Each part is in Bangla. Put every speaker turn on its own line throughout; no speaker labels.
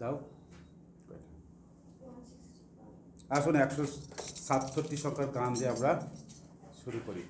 দাও আসুন 167 সংখ্যার গান দিয়ে আমরা শুরু করি।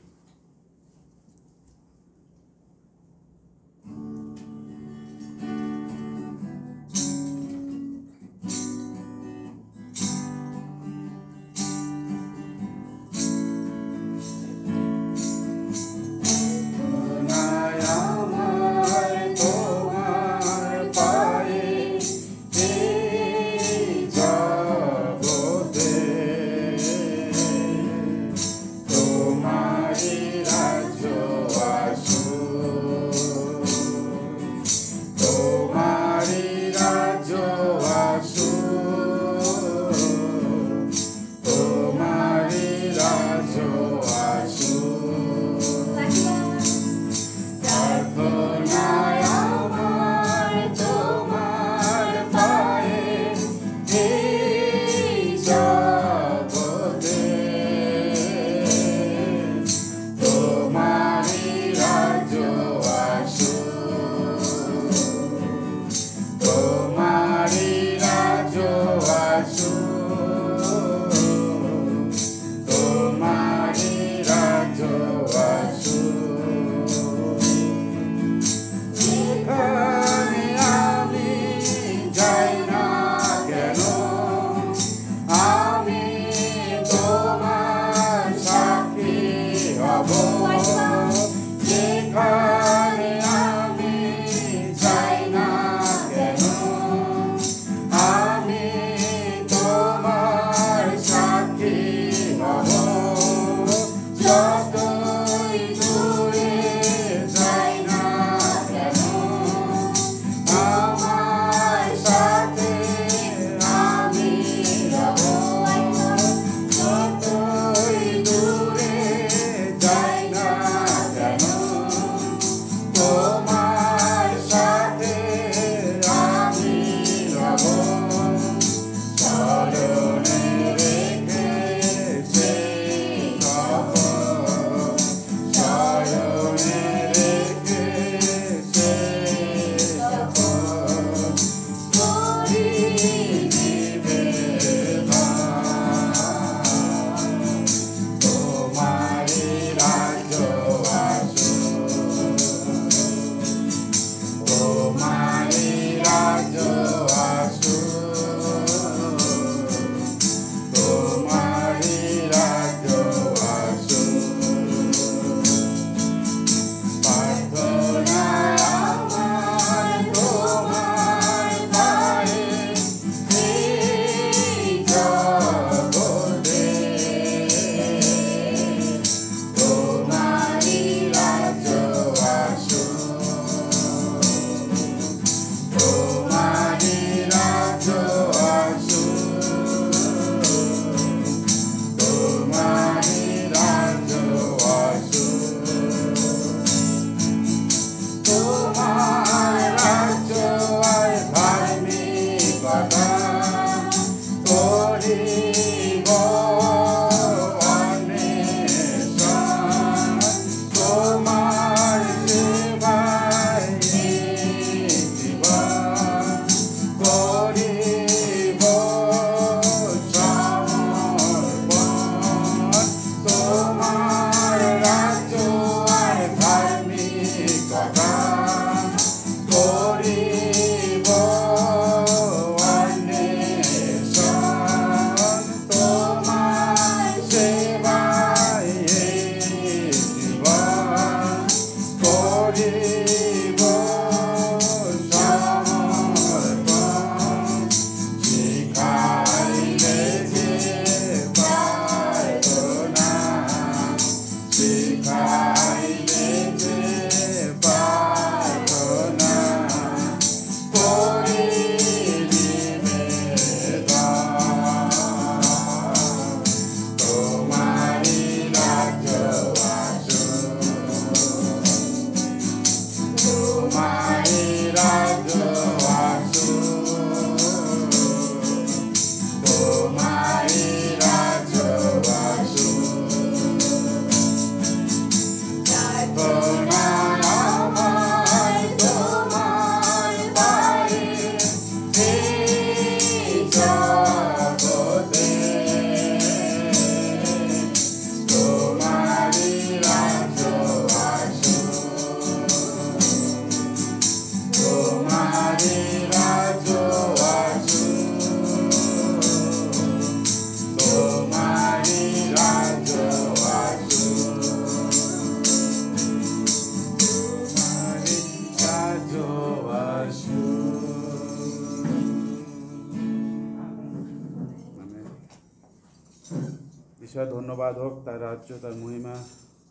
ঈশ্বর ধন্যবাদ হোক, তার রাজ্য তার মহিমা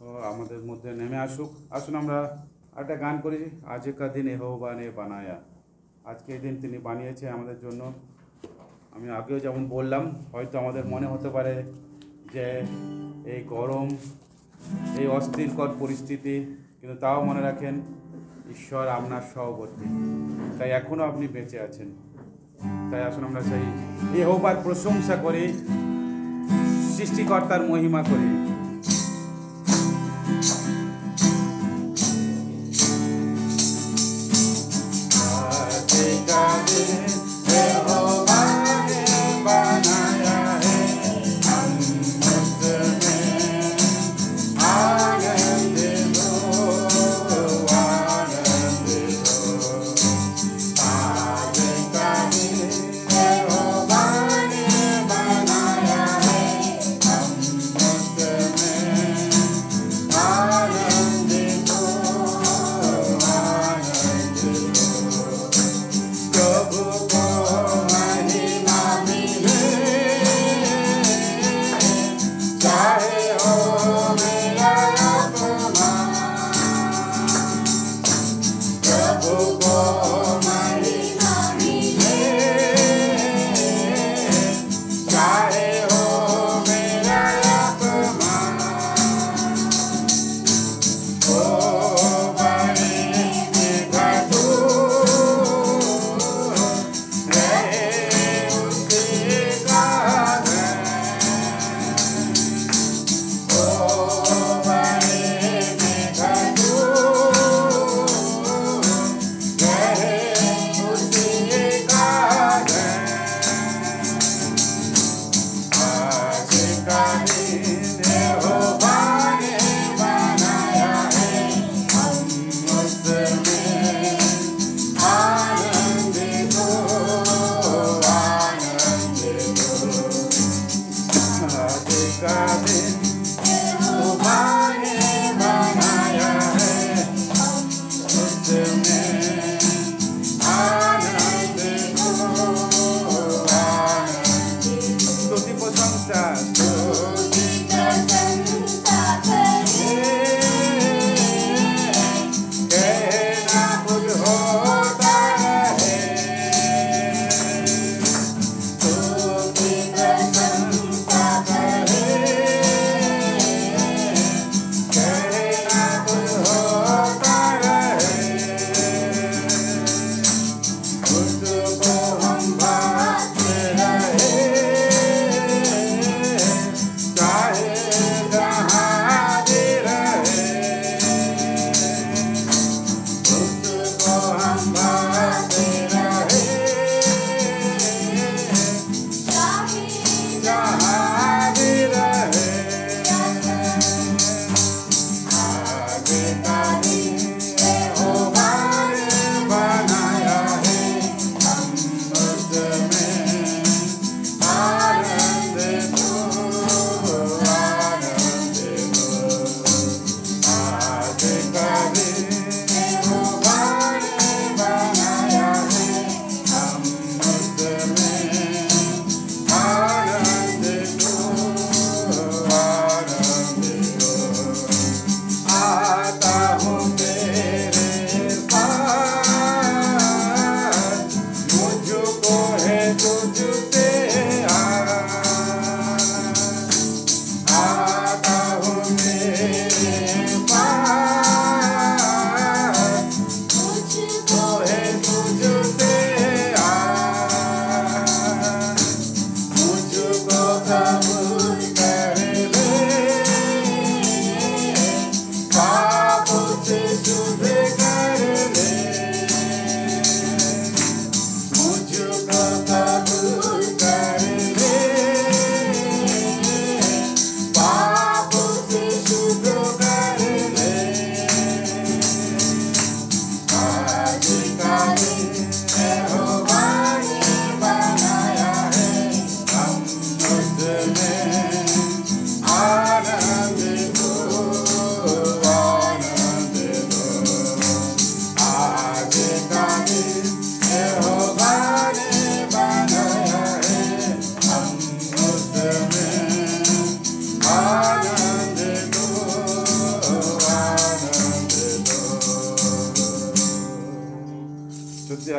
ও আমাদের মধ্যে নেমে আসুক। আসুন আমরা একটা গান করি, আজকা দিন এহোবা নে বানায়া। আজকে এই দিন তিনি বানিয়েছে আমাদের জন্য। আমি আগেও যেমন বললাম, হয়তো আমাদের মনে হতে পারে যে এই গরম, এই অস্থিরকর পরিস্থিতি, কিন্তু তাও মনে রাখেন ঈশ্বর আপনার সহবর্তী, তাই এখনও আপনি বেঁচে আছেন। তাই আসুন আমরা সেই ইহোবার প্রশংসা করি, সৃষ্টিকর্তার মহিমা করি।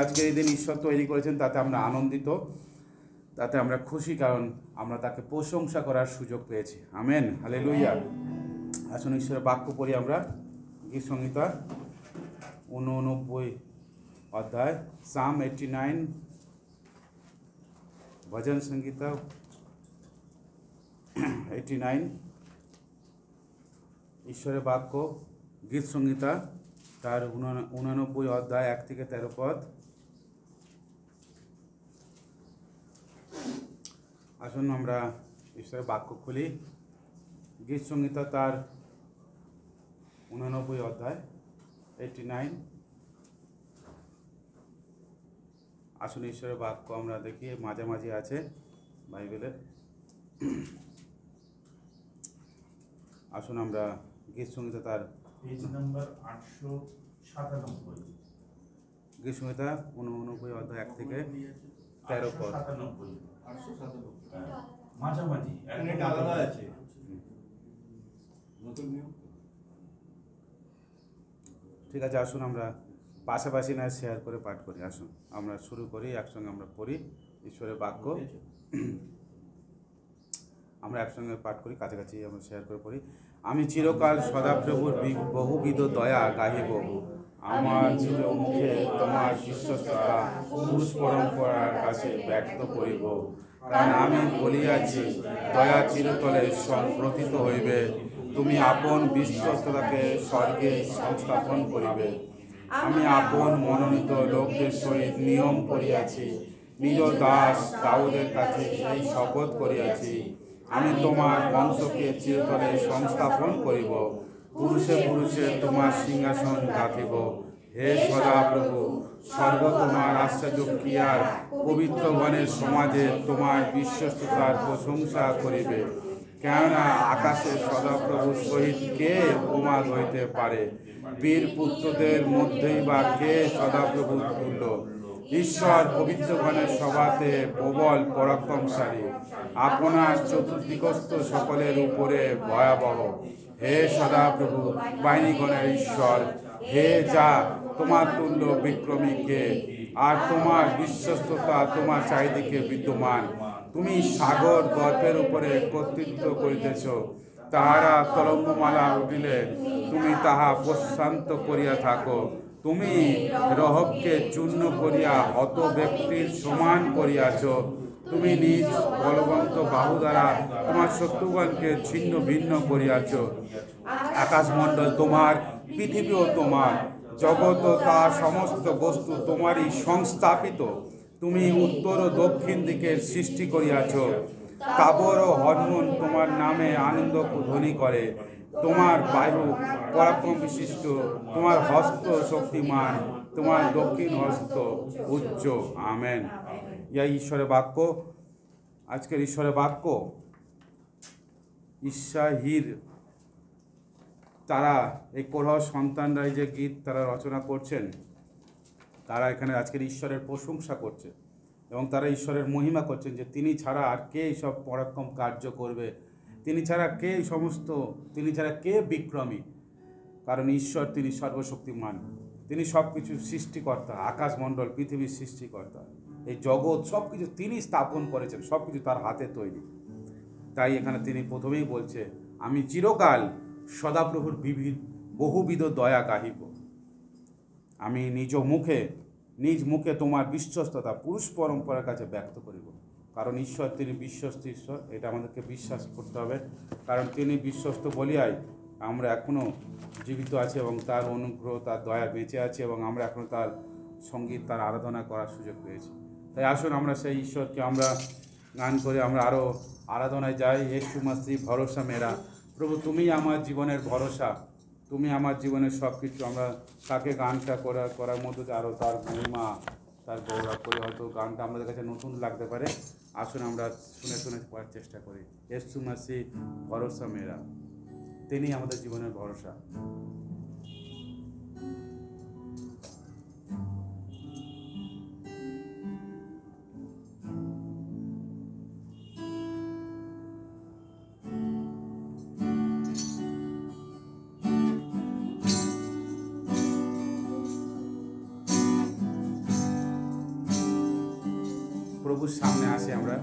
আজকে এই দিন ঈশ্বর তৈরি করেছেন, তাতে আমরা আনন্দিত, তাতে আমরা খুশি, কারণ আমরা তাকে প্রশংসা করার সুযোগ পেয়েছি। Amen, hallelujah. আসুন ঈশ্বরের বাক্য পড়ি আমরা। গীত সংহিতা 89 অধ্যায়, সাম 89, ভজন সংহিতা 89, ঈশ্বরের বাক্য, গীত সংহিতা তার 89 অধ্যায় 1 থেকে 13 পদ। আসুন আমরা ঈশ্বরের বাক্য খুলি। গীত সংহিতা তার 89 অধ্যায় 89। আসুন ঈশ্বরের বাক্য আমরা দেখি, মাঝামাঝি আছে বাইবেলের। আসুন আমরা গীত সংহিতা তার
পেজ নাম্বার 897,
গীত সংহিতা 89 অধ্যায় 1 থেকে 13 পদ।
897 মাঝামাঝি
আলাদা আছে।
ঠিক আছে, আসুন আমরা পাশাপাশি না শেয়ার করে পাঠ করি। আসুন আমরা শুরু করি, একসঙ্গে আমরা পড়ি ঈশ্বরের বাক্য। আমরা একসঙ্গে পাঠ করি, কাছাকাছি আমরা শেয়ার করে পড়ি। আমি চিরকাল সদাপ্রভুর বহুবিধ দয়া গাহিব, আমার নিজ মুখে তোমার বিশ্বস্ততা পুরুষ পরম্পরার কাছে ব্যক্ত করিব। কারণ আমি বলিয়াছি, দয়া চিরতলে সংপ্রথিত হইবে, তুমি আপন বিশ্বস্ততাকে স্বর্গে সংস্থাপন করিবে। আমি আপন মনোনীত লোকদের সহিত নিয়ম করিয়াছি, নিজ দাস দাউদের কাছে এই শপথ করিয়াছি, আমি তোমার বংশকে চিরতলে সংস্থাপন করিব, পুরুষে পুরুষে তোমার সিংহাসন গাঁথিব। হে সদাপ্রভু, স্বর্গ তোমার আশ্চর্য ক্রিয়ার, পবিত্রগণের সমাজে তোমার বিশ্বস্ততার প্রশংসা করিবে। কেননা আকাশে সদাপ্রভুর সহিত কে উপমা হইতে পারে? বীর পুত্রদের মধ্যেই বা কে সদাপ্রভুর তুল্য? ঈশ্বর পবিত্রগণের সভাতে প্রবল পরাক্রমশালী, আপনার চতুর্দিগস্থ সকলের উপরে ভয়াবহ। হে সদাপ্রভু, বাহিনীগণের ঈশ্বর, হে যা তোমার তুল্য বিক্রমী কে? আর তোমার বিশ্বস্ততা তোমার চারিদিকে বিদ্যমান। তুমি সাগর গর্ভের উপরে কর্তৃত্ব করিতেছ, তাহারা তরঙ্গমালা উঠিলে তুমি তাহা প্রশান্ত করিয়া থাকো। তুমি রহবকে চূর্ণ করিয়া হত ব্যক্তির সমান করিয়াছ। তুমি নিজ বলবন্ত বাহু দ্বারা তোমার শত্রুগণকে ছিন্ন ভিন্ন করিয়াছ। আকাশমণ্ডল তোমার, পৃথিবীও তোমার, জগৎ ও তার সমস্ত বস্তু তোমারই সংস্থাপিত। তুমি উত্তর ও দক্ষিণ দিকের সৃষ্টি করিয়াছ। তাবর ও হরমোন তোমার নামে আনন্দ ধ্বনি করে। তোমার বায়ু পরাক্রম বিশিষ্ট, তোমার হস্ত শক্তিমান, তোমার দক্ষিণ হস্ত উচ্চ। আমেন। ইয়া ঈশ্বরের বাক্য। আজকের ঈশ্বরের বাক্য ঈশাহির, তারা এই কোরহ সন্তানরা এই যে গীত তারা রচনা করছেন, তারা এখানে আজকের ঈশ্বরের প্রশংসা করছে এবং তারা ঈশ্বরের মহিমা করছেন যে তিনি ছাড়া আর কে সব পরাক্রম কার্য করবে, তিনি ছাড়া কে সমস্ত, তিনি ছাড়া কে বিক্রমী। কারণ ঈশ্বর তিনি সর্বশক্তিমান, তিনি সব কিছু সৃষ্টিকর্তা, আকাশমণ্ডল পৃথিবীর সৃষ্টিকর্তা, এই জগৎ সব কিছু তিনি স্থাপন করেছেন, সব কিছু তার হাতে তৈরি। তাই এখানে তিনি প্রথমেই বলছে, আমি চিরকাল সদাপ্রভুর বহুবিধ দয়া গাহিব, আমি নিজ মুখে তোমার বিশ্বস্ততা পুরুষ পরম্পরার কাছে ব্যক্ত করিব। কারণ ঈশ্বর তিনি বিশ্বস্ত ঈশ্বর, এটা আমাদেরকে বিশ্বাস করতে হবে। কারণ তিনি বিশ্বস্ত বলিয়াই আমরা এখনও জীবিত আছি এবং তার অনুগ্রহ, তার দয়া বেঁচে আছে এবং আমরা এখনও তার সঙ্গীত, তার আরাধনা করার সুযোগ পেয়েছি। তাই আসুন আমরা সেই ঈশ্বরকে আমরা গান করে আমরা আরও আরাধনায় যাই। ইয়েশু মাসিহ ভরসা মেরা, প্রভু তুমি আমার জীবনের ভরসা, তুমি আমার জীবনের সব কিছু। আমরা তাকে গানটা করার মধ্যে আরও তার মহিমা, তার গৌরব করে। হয়তো গানটা আমাদের কাছে নতুন লাগতে পারে, আসুন আমরা শুনে শুনে পড়ার চেষ্টা করি। ইয়েশু মাসিহ ভরসা মেরা, তিনি আমাদের জীবনের ভরসা। প্রভুর সামনে আসি আমরা।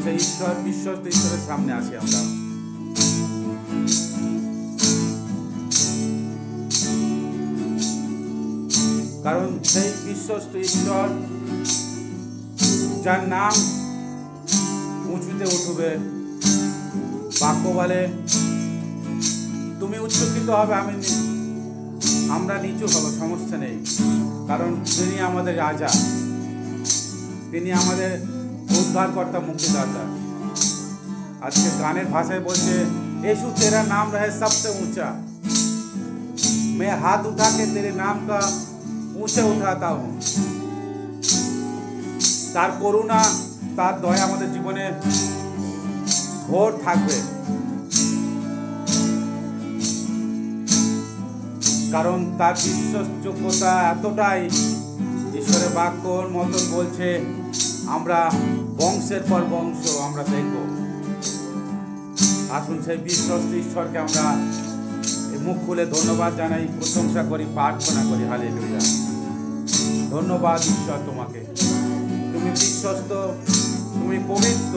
সেই ঈশ্বর বিশ্বস্ত ঈশ্বরের সামনে আসি আমরা। কারণ সেই বিশ্বস্ত ঈশ্বর যার নাম উঁচুতে উঠবে, বাক্য বলে তুমি উচ্চকিত হবে, আমরা নিচু হব, সমস্যা নেই। কারণ তিনি আমাদের রাজা, তিনি আমাদের উদ্ধারকর্তা, মুক্তিদাতা। আজকে গানের ভাষায় বলছে यीशु तेरा नाम रहे सबसे ऊंचा, मैं हाथ उठा के तेरे नाम का ऊंचे उठाता हूँ। তার করুণা, তার দয়া আমাদের জীবনে ভোর থাকবে, কারণ তার বিশ্বাসযোগ্যতা এতটাই। ঈশ্বরের বাক্যর মতন বলছে আমরা বংশের পর বংশ আমরা দেখব। আসুন সেই বিশ্বস্ত ঈশ্বরকে আমরা মুখ খুলে ধন্যবাদ জানাই, প্রশংসা করি, প্রার্থনা করি। হালেলুয়া। ধন্যবাদ ঈশ্বর তোমাকে, তুমি বিশ্বস্ত, তুমি পবিত্র,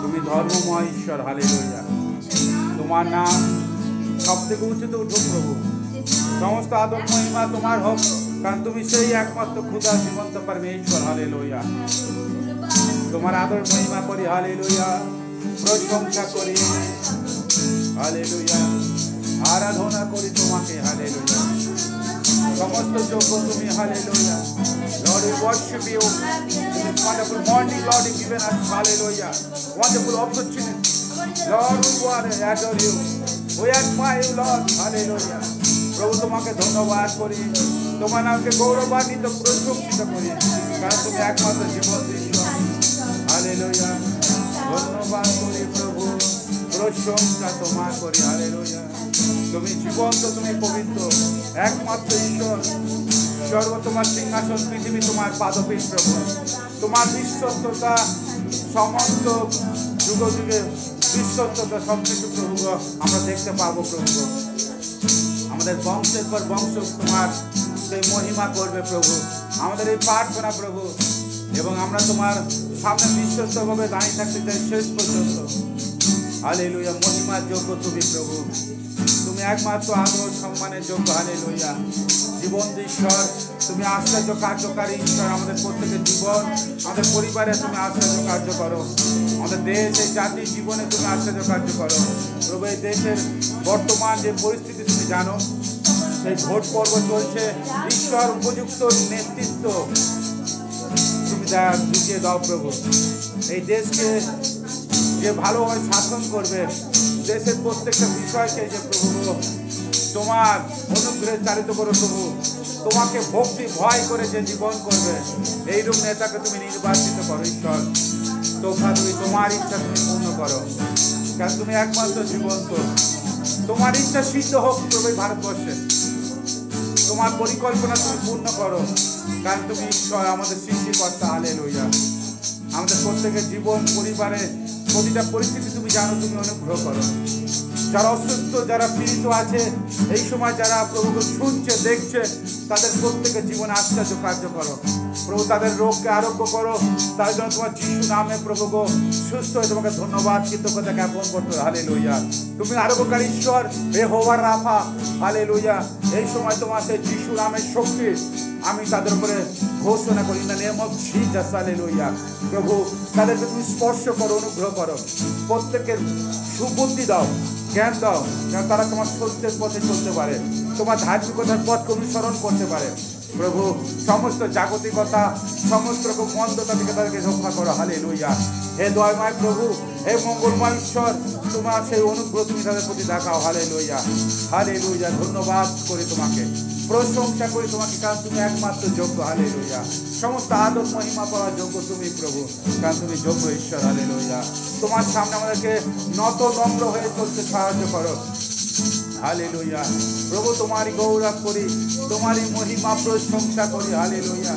তুমি ধর্মময় ঈশ্বর। হালেলুয়া। তোমার নাম সব থেকে উঁচুতে উঠুক প্রভু, সমস্ত আদর মহিমা তোমার হোক, কারণ তুমি সেই একমাত্র ক্ষুধা জীবন্ত পরমেশ্বর। হালেলুয়া। তোমার আদর মহিমা করি। হালেলুয়া। প্রশংসা করি। হালেলুয়া। আরাধনা করি তোমাকে। হালেলুয়া। সমস্ত যোগ্য তুমি। Hallelujah. Lord, we worship you in this wonderful morning. Lord, you've given us, hallelujah, wonderful opportunity. Lord, we want to adore you. We admire you, Lord. Hallelujah. প্রভু তোমাকে ধন্যবাদ করি, তোমার নামকে গৌরবান্বিত প্রশংসিত করি, কারণ তুমি একমাত্র জীবন ঈশ্বর। হালেলুয়া। ধন্যবাদ করি প্রভু, প্রশংসা তোমার করি। হালেলুয়া। তুমি জীবন্ত, তুমি পবিত্র, একমাত্র ঈশ্বর। স্বর্গ তোমার সিংহাসন, পৃথিবী তোমার পাদপীঠ প্রভু। তোমার বিশ্বস্ততা সমস্ত যুগ যুগে, বিশ্বস্ততা সবকিছু প্রভু আমরা দেখতে পাবো প্রভু। আমাদের বংশের পর বংশ তোমার সেই মহিমা করবে প্রভু। আমাদের এই প্রার্থনা প্রভু, এবং আমরা তোমার সামনে বিশ্বস্তভাবে দাঁড়িয়ে থাকতে চাই শেষ পর্যন্ত। হালেলুয়া। মহিমার যোগ্য তুমি প্রভু, তুমি একমাত্র আদর সম্মানের যোগ্য। হালেলুয়া। জীবন্ত ঈশ্বর, তুমি আশ্চর্য কার্যকারী ঈশ্বর। আমাদের প্রত্যেকের জীবন, আমাদের পরিবারে তুমি আশ্চর্য কার্য করো। আমাদের দেশ, এই জাতির জীবনে তুমি আশ্চর্য কার্য করো প্রভু। এই দেশের বর্তমান যে পরিস্থিতি তুমি জানো, সেই ভোট পর্ব চলছে। ঈশ্বর উপযুক্ত নেতৃত্ব তুমি ঢুকিয়ে দাও প্রভু। এই দেশকে যে ভালোভাবে শাসন করবে, দেশের প্রত্যেকটা বিষয়কে যে প্রভু তোমার অনুগ্রহে চালিত করো প্রভু। তোমাকে ভক্তি ভয় করে যে জীবন করবে, এইরূপ নেতাকে তুমি নির্বাচিত করো ঈশ্বর। তোমরা তুমি তোমার ইচ্ছা তুমি পূর্ণ করো, কারণ তুমি একমাত্র জীবন্ত। তোমার ইচ্ছা সিদ্ধ হোক প্রভু ভারতবর্ষে। তোমার পরিকল্পনা তুমি পূর্ণ করো, কারণ তুমি ঈশ্বর, আমাদের সৃষ্টিকর্তা। হালেলুয়া। আমাদের প্রত্যেকের জীবন, পরিবারে প্রতিটা পরিস্থিতি তুমি জানো, তুমি অনুগ্রহ করো। যারা অসুস্থ, যারা পীড়িত আছে, এই সময় যারা প্রভুকে শুনছে, দেখছে, তাদের প্রত্যেকের জীবনে আশ্চর্য কার্য করো প্রভু। তাদের রোগকে আরোগ্য করো, তার জন্য তোমার যিশু নামে প্রভু গো সুস্থ হয়ে তোমাকে ধন্যবাদ, কৃতজ্ঞতা জ্ঞাপন করতে। হালেলুয়া। তুমি আরোগ্যকারী ঈশ্বর, ইহোবা রাফা। হালেলুয়া। এই সময় তোমার সেই যিশু নামের শক্তি আমি তাদের উপরে ঘোষণা করি, না নেম অফ জিসাস। হালেলুয়া। প্রভু তাদেরকে তুমি স্পর্শ করো, অনুগ্রহ করো, প্রত্যেকের সুবুদ্ধি দাও, জ্ঞান দাও, যেন তারা তোমার সত্যের পথে চলতে পারে, তোমার ধার্মিকতার পথকে অনুসরণ করতে পারে প্রভু। সমস্ত জাগতিকতা, সমস্ত রকম মন্দতা থেকে তাদেরকে রক্ষা করো। হালেলুয়া। হে দয়াময় প্রভু, হে মঙ্গলময় ঈশ্বর, তোমার সেই অনুগ্রহ তুমি তাদের প্রতি দেখাও। হালেলুয়া। হালেলুয়া। ধন্যবাদ করি তোমাকে, প্রশংসা করি তোমাকে, কারণ তুমি একমাত্র যোগ্য। হালেলুয়া। সমস্ত আদর মহিমা পাওয়ার যোগ্য তুমি প্রভু, কারণ তুমি যোগ্য ঈশ্বর। হালেলুয়া। তোমার সামনে আমাদেরকে নত নম্র হয়ে চলতে সাহায্য করো। হালেলুয়া। প্রভু তোমারই গৌরব করি, তোমারই মহিমা প্রশংসা করি। হালেলুয়া।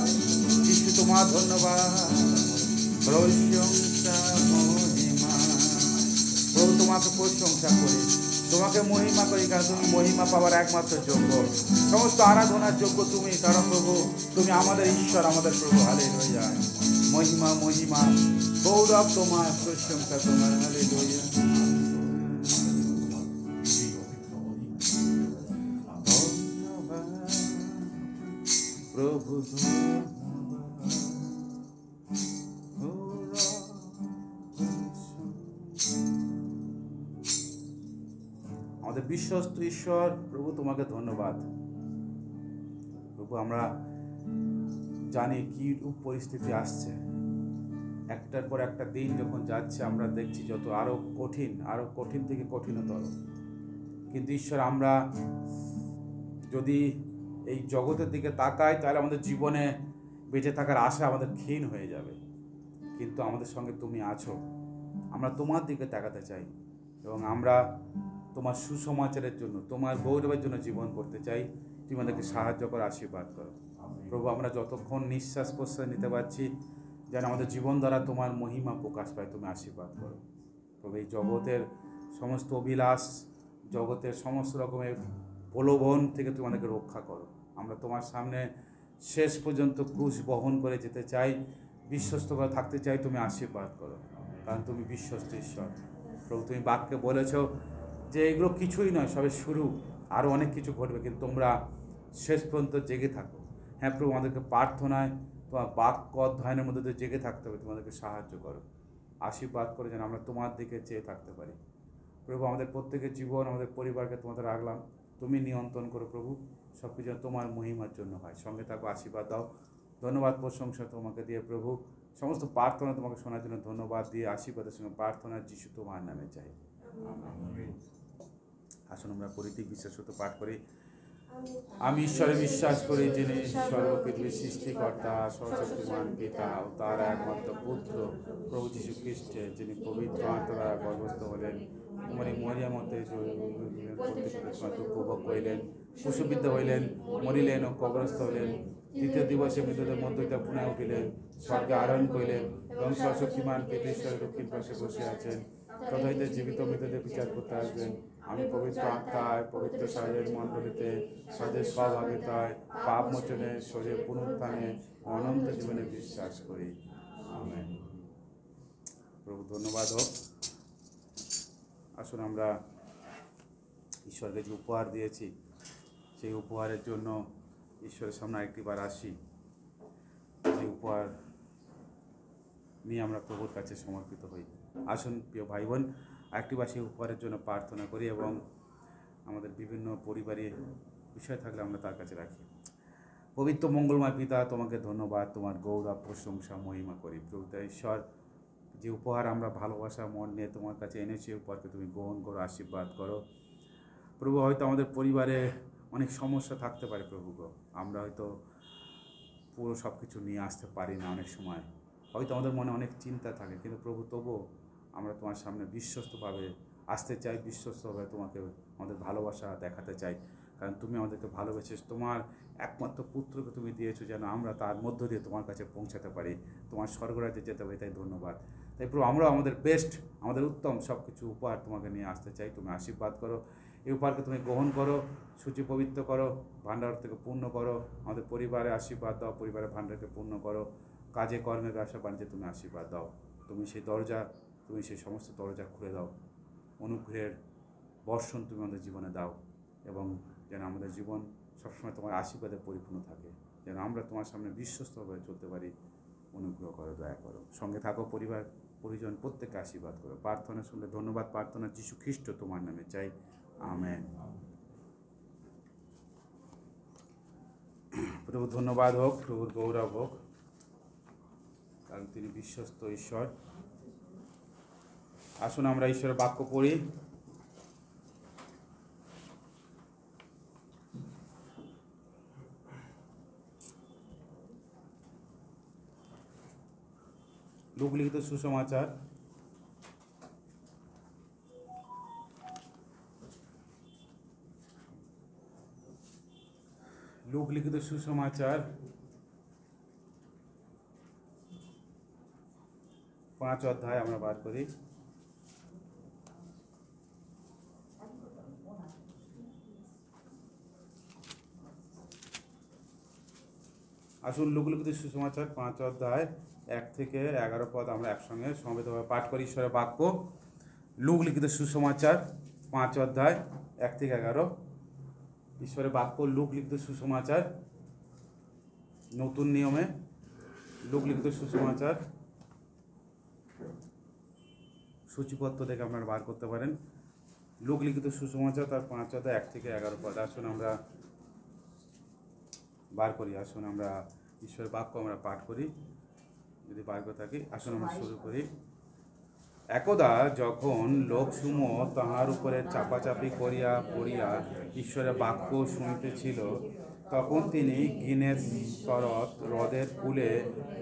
যিশু তোমার ধন্যবাদ, প্রশংসা, মহিমা। প্রভু তোমাকে প্রশংসা করি, তোমাকে মহিমা করি, কারণ তুমি মহিমা পাওয়ার একমাত্র যোগ্য। সমস্ত আরাধনার যোগ্য তুমি, কারণ প্রভু তুমি আমাদের ঈশ্বর, আমাদের প্রভু। হালেলুয়া। মহিমা, মহিমা, গৌরব তোমার, প্রশংসা তোমার, হালেলুয়া। ধন্যবাদ প্রভু, ধন্যবাদ। আমাদের বিশ্বস্ত ঈশ্বর প্রভু, তোমাকে ধন্যবাদ প্রভু। আমরা জানি কি রূপ পরিস্থিতি আসছে, একটার পর একটা দিন যখন যাচ্ছে আমরা দেখছি যত আরো কঠিন থেকে কঠিনতর। কিন্তু ঈশ্বর, আমরা যদি এই জগতের দিকে তাকাই তাহলে আমাদের জীবনে বেঁচে থাকার আশা আমাদের ক্ষীণ হয়ে যাবে। কিন্তু আমাদের সঙ্গে তুমি আছো, আমরা তোমার দিকে তাকাতে চাই এবং আমরা তোমার সুসমাচারের জন্য, তোমার গৌরবের জন্য জীবন করতে চাই। তুমি আমাদেরকে সাহায্য করো, আশীর্বাদ করো প্রভু। আমরা যতক্ষণ নিঃশ্বাস প্রশ্বাস নিতে পারছি যেন আমাদের জীবন দ্বারা তোমার মহিমা প্রকাশ পায়, তুমি আশীর্বাদ করো প্রভু। এই জগতের সমস্ত অভিলাষ, জগতের সমস্ত রকমের প্রলোভন থেকে তুমি আমাদেরকে রক্ষা করো। আমরা তোমার সামনে শেষ পর্যন্ত ক্রুশ বহন করে যেতে চাই, বিশ্বস্ত করে থাকতে চাই, তুমি আশীর্বাদ করো, কারণ তুমি বিশ্বস্ত ঈশ্বর প্রভু। তুমি বাক্যে বলেছ যে এগুলো কিছুই নয়, সবে শুরু, আরও অনেক কিছু ঘটবে, কিন্তু তোমরা শেষ পর্যন্ত জেগে থাকো। হ্যাঁ প্রভু, আমাদেরকে প্রার্থনায় তোমার বাক্য অধ্যয়নের মধ্যে দিয়ে জেগে থাকতে হবে, তোমাদেরকে সাহায্য করো, আশীর্বাদ করে যেন আমরা তোমার দিকে চেয়ে থাকতে পারি প্রভু। আমাদের প্রত্যেকের জীবন, আমাদের পরিবারকে তোমাদের রাখলাম, তুমি নিয়ন্ত্রণ করো প্রভু। সব কিছু তোমার মহিমার জন্য হয়, সঙ্গে থাকো, আশীর্বাদ দাও। ধন্যবাদ প্রশংসা তোমাকে দিয়ে প্রভু। সমস্ত প্রার্থনা তোমাকে শোনার জন্য ধন্যবাদ দিয়ে আশীর্বাদের সঙ্গে প্রার্থনা যিশু তোমার নামে চাই। আসুন আমরা পরিত্রিক বিশ্বাসত পাঠ করি। আমি ঈশ্বরে বিশ্বাস করি, যিনি সর্বপৃথিবীর সৃষ্টিকর্তা, সর্বশক্তিমান পিতা ও তার একমাত্র পুত্র প্রভু যীশু খ্রিস্টে, যিনি পবিত্র আত্মার গর্ভস্থ হলেন, কুমারী মরিয়ার মধ্যে দুঃখ ভোগ করিলেন, কুশবিদ্ধ হইলেন, মরিলেন ও কবরস্থ হইলেন, তৃতীয় দিবসে মৃতদের মধ্য হইতে পুনঃ উঠিলেন, স্বর্গে আরোহণ করিলেন এবং সর্বশক্তিমান পিতা ঈশ্বরের দক্ষিণ পাশে বসে আছেন। তথা হইতে জীবিত মৃতদের বিচার করতে আসবেন। আমি পবিত্র আত্মায়, পবিত্র সাহেবের মণ্ডলীতে, স্বদেশ সহভাগিতায়, পাপ মোচনে, শরীরের পুনরুত্থানে, অনন্ত জীবনে বিশ্বাস করি। আমেন। প্রভু ধন্যবাদ হোক। আসুন আমরা ঈশ্বরকে যে উপহার দিয়েছি সেই উপহারের জন্য ঈশ্বরের সামনে আরেকটিবার আসি। সেই উপহার নিয়ে আমরা প্রভুর কাছে সমর্পিত হই। আসুন প্রিয় ভাই বোন, আরেকটিবার সেই উপহারের জন্য প্রার্থনা করি এবং আমাদের বিভিন্ন পরিবারের বিষয় থাকলে আমরা তার কাছে রাখি। পবিত্র মঙ্গলময় পিতা, তোমাকে ধন্যবাদ, তোমার গৌরব প্রশংসা মহিমা করি প্রভু। ঈশ্বর, যে উপহার আমরা ভালোবাসা মন নিয়ে তোমার কাছে এনেছি, উপহারকে তুমি গ্রহণ করো, আশীর্বাদ করো প্রভু। হয়তো আমাদের পরিবারে অনেক সমস্যা থাকতে পারে প্রভু গো, আমরা হয়তো পুরো সব কিছু নিয়ে আসতে পারি না, অনেক সময় হয়তো আমাদের মনে অনেক চিন্তা থাকে, কিন্তু প্রভু তবুও আমরা তোমার সামনে বিশ্বস্তভাবে আসতে চাই, বিশ্বস্তভাবে তোমাকে আমাদের ভালোবাসা দেখাতে চাই, কারণ তুমি আমাদেরকে ভালোবেসে তোমার একমাত্র পুত্রকে তুমি দিয়েছো যেন আমরা তার মধ্য দিয়ে তোমার কাছে পৌঁছাতে পারি, তোমার স্বর্গরাজ্যে যেতে পারি। তাই ধন্যবাদ। তাই প্রভু, আমরা আমাদের বেস্ট, আমাদের উত্তম সব কিছু উপহার তোমাকে নিয়ে আসতে চাই, তুমি আশীর্বাদ করো। এই উপহারকে তুমি গ্রহণ করো, সূচি পবিত্র করো, ভাণ্ডার থেকে পূর্ণ করো, আমাদের পরিবারে আশীর্বাদ দাও, পরিবারের ভাণ্ডারকে পূর্ণ করো, কাজে কর্মে ব্যবসা বাণিজ্যে তুমি আশীর্বাদ দাও। তুমি সেই দরজা, তুমি সেই সমস্ত দরজা খুলে দাও, অনুগ্রহের বর্ষণ তুমি আমাদের জীবনে দাও এবং যেন আমাদের জীবন সবসময় তোমার আশীর্বাদে পরিপূর্ণ থাকে, যেন আমরা তোমার সামনে বিশ্বস্তভাবে চলতে পারি। অনুগ্রহ করো, দয়া করো, সঙ্গে থাকো, পরিবার পরিজন প্রত্যেককে আশীর্বাদ করো। প্রার্থনা শুনলে ধন্যবাদ, প্রার্থনা যীশু খ্রিস্ট তোমার নামে চাই। আমেন। প্রভু ধন্যবাদ হোক, প্রভুর গৌরব হোক, কারণ তিনি বিশ্বস্ত ঈশ্বর। আসুন আমরা ঈশ্বরের বাক্য পড়ি। লূক লিখিত সুসমাচার লূক লিখিত সুসমাচার 5 অধ্যায় আমরা বার করি। আসুন লুকলিখিত সুসমাচার 5 অধ্যায় 1 থেকে 11 পদ আমরা একসঙ্গে সমবেতভাবে পাঠ করি ঈশ্বরের বাক্য। লুকলিখিত সুসমাচার 5 অধ্যায় 1 থেকে 11, ঈশ্বরের বাক্য। লুকলিখিত সুসমাচার নতুন নিয়মে, লুকলিখিত সুসমাচার সূচিপত্র থেকে আপনারা বার করতে পারেন। লুকলিখিত সুসমাচার তার 5 অধ্যায় 1 থেকে 11 পদ। আসুন আমরা বার করি, আসুন আমরা ঈশ্বরের বাক্য আমরা পাঠ করি, যদি বার করে থাকি। আসুন আমরা শুরু করি। একদা যখন লোকসমূহ তাহার উপরে চাপাচাপি করিয়া পড়িয়া ঈশ্বরের বাক্য শুনিতেছিল, তখন তিনি গিনেসরত হ্রদের কূলে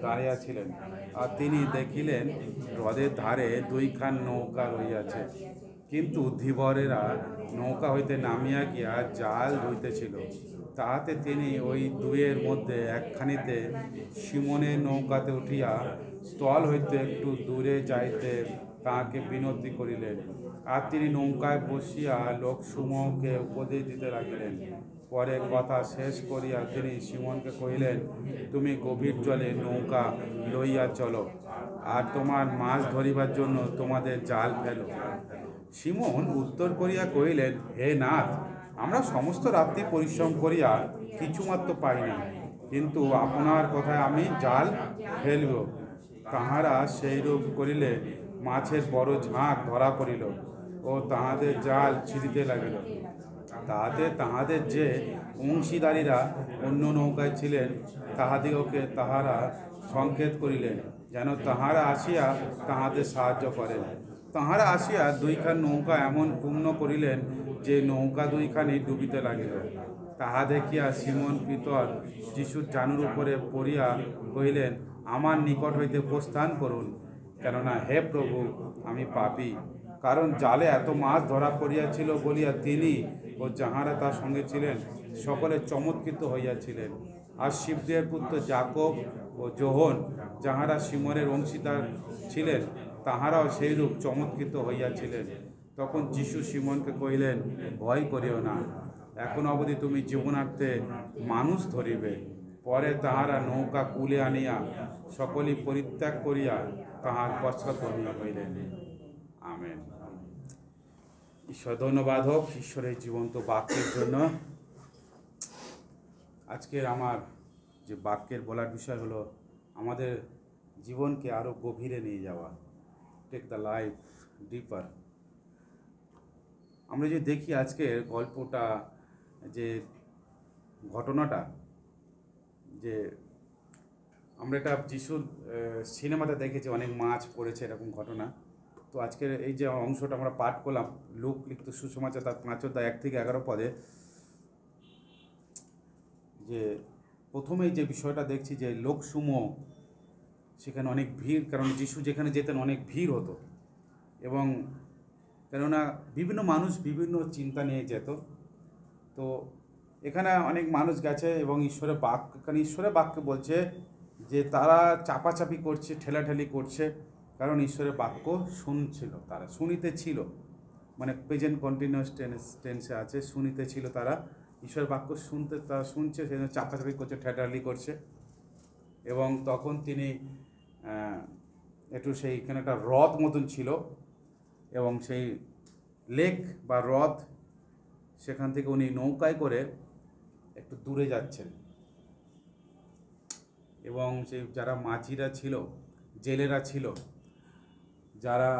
দাঁড়িয়েছিলেন। আর তিনি দেখিলেন হ্রদের ধারে 2খান নৌকা রহিয়াছে, কিন্তু ধীবরেরা নৌকা হইতে নামিয়া গিয়া জাল ধুইতেছিল। তাহাতে তিনি ওই দুয়ের মধ্যে একখানিতে সিমনের নৌকাতে উঠিয়া স্থল হইতে একটু দূরে যাইতে তাহাকে বিনতি করিলেন। আর তিনি নৌকায় বসিয়া লোকসমূহকে উপদেশ দিতে লাগিলেন। পরে কথা শেষ করিয়া তিনি সিমনকে কহিলেন, তুমি গভীর জলে নৌকা লইয়া চলো, আর তোমার মাছ ধরিবার জন্য তোমাদের জাল ফেলো। সিমন উত্তর করিয়া কহিলেন, হে নাথ, আমরা সমস্ত রাত্রি পরিশ্রম করিয়া কিছুমাত্র পাই না, কিন্তু আপনার কথায় আমি জাল ফেলব। তাহারা সেইরূপ করিলে মাছের বড় ঝাঁক ধরা পড়িল ও তাহাদের জাল ছিঁড়িতে লাগিল। তাহাতে তাহাদের যে অংশীদারীরা অন্য নৌকায় ছিলেন, তাহাদিগকে তাহারা সংকেত করিলেন যেন তাহারা আসিয়া তাহাদের সাহায্য করেন। তাহারা আসিয়া 2খান নৌকা এমন পূর্ণ করিলেন যে নৌকা 2খানি ডুবিতে লাগিল। তাহা দেখিয়া সিমন পিতর যিশুর জানুর উপরে পড়িয়া কহিলেন, আমার নিকট হইতে প্রস্থান করুন, কেননা হে প্রভু, আমি পাপী। কারণ জালে এত মাছ ধরা পড়িয়াছিল বলিয়া তিনি ও যাহারা তার সঙ্গে ছিলেন সকলে চমৎকৃত হইয়াছিলেন। আর শিবদের পুত্র যাকব ও যোহন, যাহারা সিমনের অংশীদার ছিলেন, তাহারাও সেইরূপ চমৎকৃত হইয়াছিলেন। তখন যিশু সিমনকে কহিলেন, ভয় করিও না, এখন অবধি তুমি জীবনার্থে মানুষ ধরিবে। পরে তাহারা নৌকা কূলে আনিয়া সকলেই পরিত্যাগ করিয়া তাহার পশ্চাৎগামী হইলেন। আমেন। ঈশ্বর ধন্যবাদ হোক ঈশ্বরের জীবন্ত বাক্যের জন্য। আজকের আমার যে বাক্যের বলার বিষয় হলো আমাদের জীবনকে আরও গভীরে নিয়ে যাওয়া, টেক দ্য লাইফ ডিপার। আমরা যে দেখি আজকের গল্পটা, যে ঘটনাটা, যে আমরা এটা যিশুর সিনেমাতে দেখেছি, অনেক মাছ পড়েছে এরকম ঘটনা। তো আজকের এই যে অংশটা আমরা পাঠ করলাম, লুকলিখিত সুসমাচার তার 5 অধ্যায় 1 থেকে 11 পদে, যে প্রথমেই যে বিষয়টা দেখছি যে লোকসমূহ, সেখানে অনেক ভিড়, কারণ যিশু যেখানে যেতেন অনেক ভিড় হতো, এবং কেননা বিভিন্ন মানুষ বিভিন্ন চিন্তা নিয়ে যেত। তো এখানে অনেক মানুষ গেছে এবং ঈশ্বরের বাক্য, এখানে ঈশ্বরের বাক্য বলছে যে তারা চাপাচাপি করছে, ঠেলাঠেলি করছে, কারণ ঈশ্বরের বাক্য শুনছিল, তারা শুনিতে ছিল, মানে প্রেজেন্ট কন্টিনিউয়াস টেন্সে আছে, শুনিতে ছিল তারা, ঈশ্বরের বাক্য শুনতে তারা শুনছে, সেই জন্য চাপাচাপি করছে, ঠেলাঠেলি করছে। এবং তখন তিনি একটু সেইখানে একটা হ্রদ মতন ছিল, এবং সেই লেক বা হ্রদ, সেখান থেকে উনি নৌকায় করে একটু দূরে যাচ্ছেন। এবং সেই যারা মাঝিরা ছিল, জেলেরা ছিল, যারা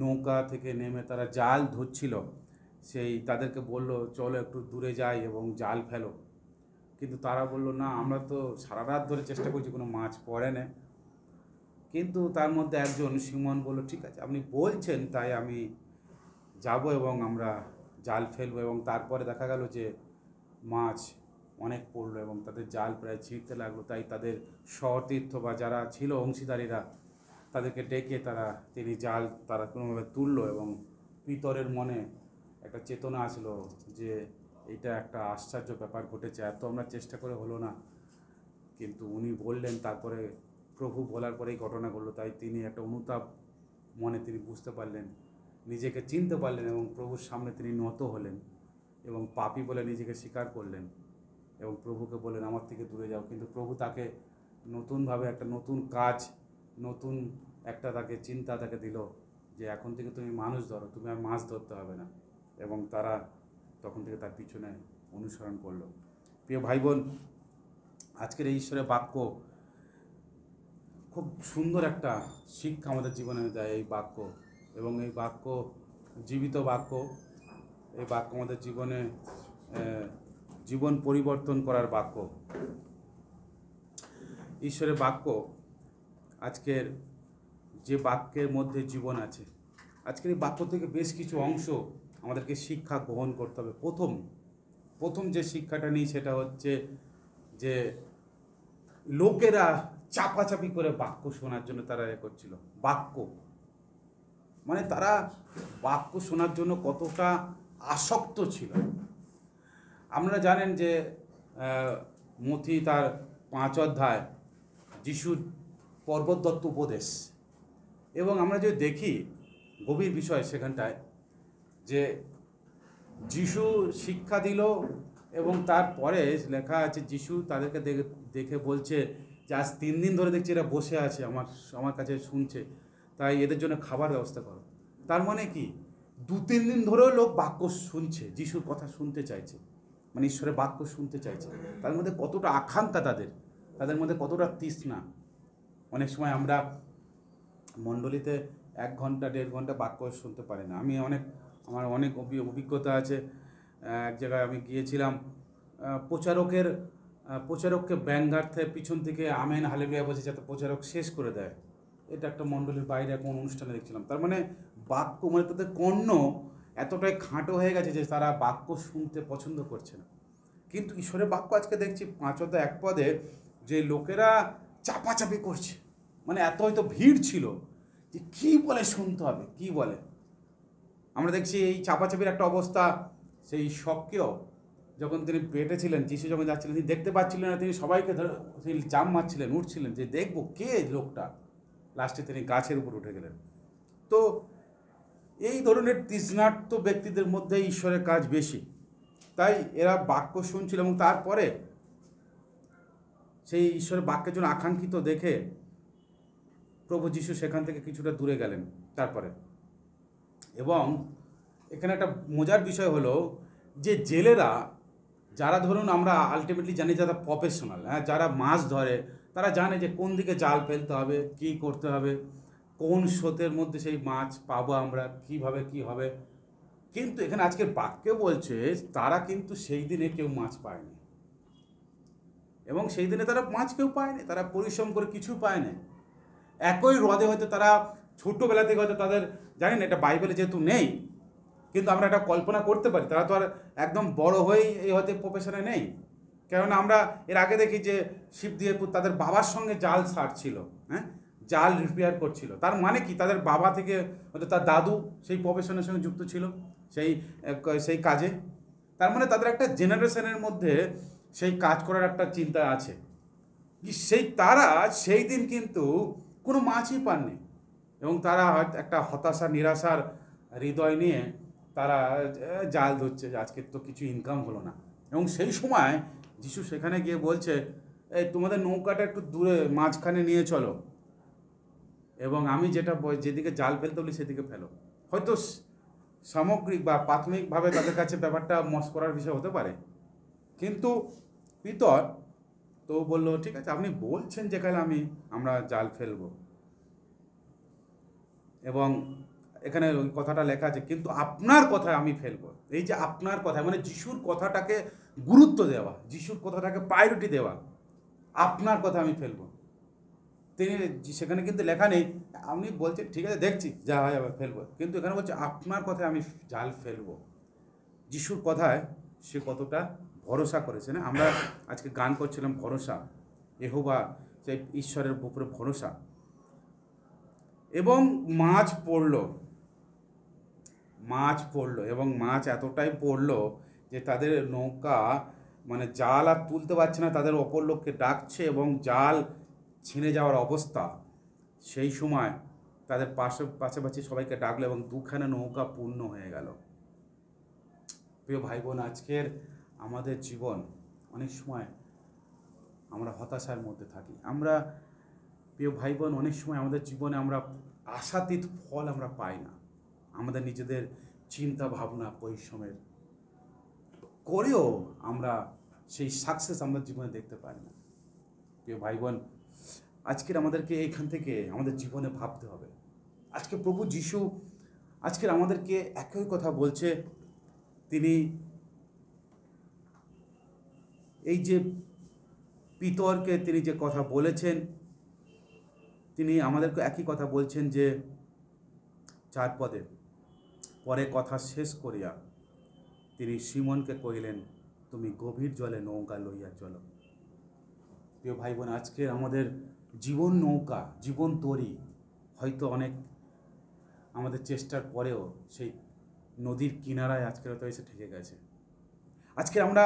নৌকা থেকে নেমে তারা জাল ধরছিল, সেই তাদেরকে বলল চলো একটু দূরে যাই এবং জাল ফেলো। কিন্তু তারা বলল না, আমরা তো সারা রাত ধরে চেষ্টা করছি, কোনো মাছ পড়ে না। কিন্তু তার মধ্যে একজন সিমন বলল, ঠিক আছে, আপনি বলছেন তাই আমি যাব এবং আমরা জাল ফেলবো। এবং তারপরে দেখা গেল যে মাছ অনেক পড়লো এবং তাদের জাল প্রায় ছিঁড়তে লাগলো। তাই তাদের সতীর্থ বা যারা ছিল অংশীদারীরা, তাদেরকে ডেকে তিনি জাল তারা কোনোভাবে তুললো, এবং পিতরের মনে একটা চেতনা আসলো যে এটা একটা আশ্চর্য ব্যাপার ঘটেছে, এত আমরা চেষ্টা করে হলো না। কিন্তু উনি বললেন, তারপরে প্রভু বলার পরেই ঘটনা ঘটলো। তাই তিনি একটা অনুতাপ মনে তিনি বুঝতে পারলেন, নিজেকে চিনতে পারলেন, এবং প্রভুর সামনে তিনি নত হলেন এবং পাপী বলে নিজেকে স্বীকার করলেন। এবং প্রভুকে বললেন আমার থেকে দূরে যাও, কিন্তু প্রভু তাকে নতুনভাবে একটা নতুন কাজ, নতুন একটা তাকে চিন্তা তাকে দিল যে এখন থেকে তুমি মানুষ ধরো, তুমি আর মাছ ধরতে হবে না। এবং তারা তখন থেকে তার পিছনে অনুসরণ করলো। প্রিয় ভাই বোন, আজকের এই ঈশ্বরের বাক্য খুব সুন্দর একটা শিক্ষা আমাদের জীবনে দেয় এই বাক্য, এবং এই বাক্য জীবিত বাক্য। এই বাক্য আমাদের জীবনে জীবন পরিবর্তন করার বাক্য। ঈশ্বরের বাক্য, আজকের যে বাক্যের মধ্যে জীবন আছে, আজকের এই বাক্য থেকে বেশ কিছু অংশ আমাদেরকে শিক্ষা গ্রহণ করতে হবে। প্রথম যে শিক্ষাটা নিই সেটা হচ্ছে যে লোকেরা চাপাচাপি করে বাক্য শোনার জন্য তারা করছিল। বাক্য মানে তারা বাক্য শোনার জন্য কতটা আসক্ত ছিল। আপনারা জানেন যে মথি তার 5 অধ্যায় যিশুর পর্বতদত্ত উপদেশ, এবং আমরা যদি দেখি গভীর বিষয় সেখানটায় যে যিশু শিক্ষা দিল, এবং তারপরে লেখা আছে যিশু তাদেরকে দেখে বলছে যে আজ 3 দিন ধরে দেখছি এরা বসে আছে আমার কাছে শুনছে, তাই এদের জন্য খাবার ব্যবস্থা করো। তার মানে কি 2-3 দিন ধরেও লোক বাক্য শুনছে, যিশুর কথা শুনতে চাইছে, মানে ঈশ্বরের বাক্য শুনতে চাইছে। তার মধ্যে কতটা আকাঙ্ক্ষা, তাদের মধ্যে কতটা তৃষ্ণা। অনেক সময় আমরা মণ্ডলীতে 1 ঘন্টা 1.5 ঘন্টা বাক্য শুনতে পারি না। আমার অনেক অভিজ্ঞতা আছে। এক জায়গায় আমি গিয়েছিলাম, প্রচারককে ব্যঙ্গার্থে পিছন থেকে আমেন হালেলুয়া বলছে যাতে প্রচারক শেষ করে দেয়। এটা একটা মণ্ডলীর বাইরে কোন অনুষ্ঠানে দেখছিলাম। তার মানে বাক্য, মানে তাদের কর্ণ এতটাই খাঁটো হয়ে গেছে যে তারা বাক্য শুনতে পছন্দ করছে না। কিন্তু ঈশ্বরের বাক্য আজকে দেখছি 5 অধ্যায় 1 পদে যে লোকেরা চাপাচাপি করছে, মানে এত হয়তো ভিড় ছিল যে কী বলে শুনতে হবে, কি বলে। আমরা দেখছি এই চাপাচাপির একটা অবস্থা সেই শখকেও, যখন তিনি পেটে ছিলেন, যিশু যখন যাচ্ছিলেন, তিনি দেখতে পাচ্ছিলেন না, তিনি সবাইকে ধরে তিনি জাম মারছিলেন, উঠছিলেন যে দেখবো কে লোকটা। লাস্টে তিনি গাছের উপর উঠে গেলেন। তো এই ধরনের তৃষ্ণার্ত ব্যক্তিদের মধ্যে ঈশ্বরের কাজ বেশি, তাই এরা বাক্য শুনছিল। এবং তারপরে সেই ঈশ্বরের বাক্যের জন্য আকাঙ্ক্ষিত দেখে প্রভু যিশু সেখান থেকে কিছুটা দূরে গেলেন তারপরে। এবং এখানে একটা মজার বিষয় হলো যে জেলেরা, যারা ধরুন আমরা আলটিমেটলি জানি যারা প্রফেশনাল, যারা মাছ ধরে, তারা জানে যে কোন দিকে জাল ফেলতে হবে, কি করতে হবে, কোন স্রোতের মধ্যে সেই মাছ পাবো আমরা, কিভাবে কি হবে। কিন্তু এখানে আজকের বাক্যে বলছে তারা কিন্তু সেই দিনে কেউ মাছ পায়নি, এবং সেই দিনে তারা মাছ কেউ পায়নি, তারা পরিশ্রম করে কিছু পায়নি। একই হ্রদে হয়তো তারা ছোটোবেলা থেকে হয়তো তাদের, জানেন এটা বাইবেলে যেহেতু নেই, কিন্তু আমরা এটা কল্পনা করতে পারি, তারা তো আর একদম বড় হয়েই এই হয়তো প্রফেশনে নেই। কেননা আমরা এর আগে দেখি যে শিবদিয়েপুর তাদের বাবার সঙ্গে জাল ছাড়ছিল, জাল রিপেয়ার করছিল। তার মানে কি তাদের বাবা থেকে হয়তো তার দাদু সেই প্রফেশনের সঙ্গে যুক্ত ছিল, সেই কাজে। তার মানে তাদের একটা জেনারেশনের মধ্যে সেই কাজ করার একটা চিন্তা আছে। তারা সেই দিন কিন্তু কোনো মাছই পাননি, এবং তারা হয়তো একটা হতাশা নিরাশার হৃদয় নিয়ে তারা জাল ধরছে যে আজকে তো কিছু ইনকাম হলো না। এবং সেই সময় যিশু সেখানে গিয়ে বলছে, এই তোমাদের নৌকাটা একটু দূরে মাঝখানে নিয়ে চলো, এবং আমি যেদিকে জাল ফেলতে বলি সেদিকে ফেলো। হয়তো সামগ্রিক বা প্রাথমিকভাবে তাদের কাছে ব্যাপারটা মস্করার বিষয় হতে পারে, কিন্তু পিতর তো বললো ঠিক আছে আপনি বলছেন যেখানে আমরা জাল ফেলবো। এবং এখানে ওই কথাটা লেখা আছে কিন্তু আপনার কথায় আমি ফেলবো। এই যে আপনার কথা, মানে যিশুর কথাটাকে গুরুত্ব দেওয়া, যিশুর কথাটাকে প্রায়োরিটি দেওয়া, আপনার কথা আমি ফেলবো। তিনি সেখানে কিন্তু লেখা নেই আপনি বলছেন ঠিক আছে দেখছি যা হয় যাবে ফেলবো, কিন্তু এখানে বলছে আপনার কথায় আমি জাল ফেলবো। যিশুর কথায় সে কতটা ভরসা করেছে না। আমরা আজকে গান করছিলাম ভরসা, ইহোবা, সেই ঈশ্বরের উপরে ভরসা। এবং মাছ পড়লো এবং মাছ এতটাই পড়লো যে তাদের নৌকা, মানে জাল আর তুলতে পারছে না, তাদের অপর লোককে ডাকছে এবং জাল ছিঁড়ে যাওয়ার অবস্থা। সেই সময় তাদের পাশাপাশি সবাইকে ডাকলো এবং 2খানা নৌকা পূর্ণ হয়ে গেল। প্রিয় ভাই বোন, আজকের আমাদের জীবন, অনেক সময় আমরা হতাশার মধ্যে থাকি। আমরা প্রিয় ভাই বোন, অনেক সময় আমাদের জীবনে আমরা আশাতীত ফল আমরা পাই না। আমাদের নিজেদের চিন্তা ভাবনা পরিশ্রমের করেও আমরা সেই সাকসেস আমাদের জীবনে দেখতে পাই না। প্রিয় ভাই বোন, আজকের আমাদেরকে এখান থেকে আমাদের জীবনে ভাবতে হবে। আজকে প্রভু যিশু আজকের আমাদেরকে একই কথা বলছে। তিনি এই যে পিতরকে তিনি যে কথা বলেছেন, তিনি আমাদেরকে একই কথা বলছেন যে 4 পদে, পরে কথা শেষ করিয়া তিনি সিমনকে কহিলেন, তুমি গভীর জলে নৌকা লইয়া চলো। প্রিয় ভাই বোন, আজকের আমাদের জীবন নৌকা, জীবন তরী হয়তো অনেক আমাদের চেষ্টার পরেও সেই নদীর কিনারায় আজকের হয়তো এসে ঠেকে গেছে। আজকে আমরা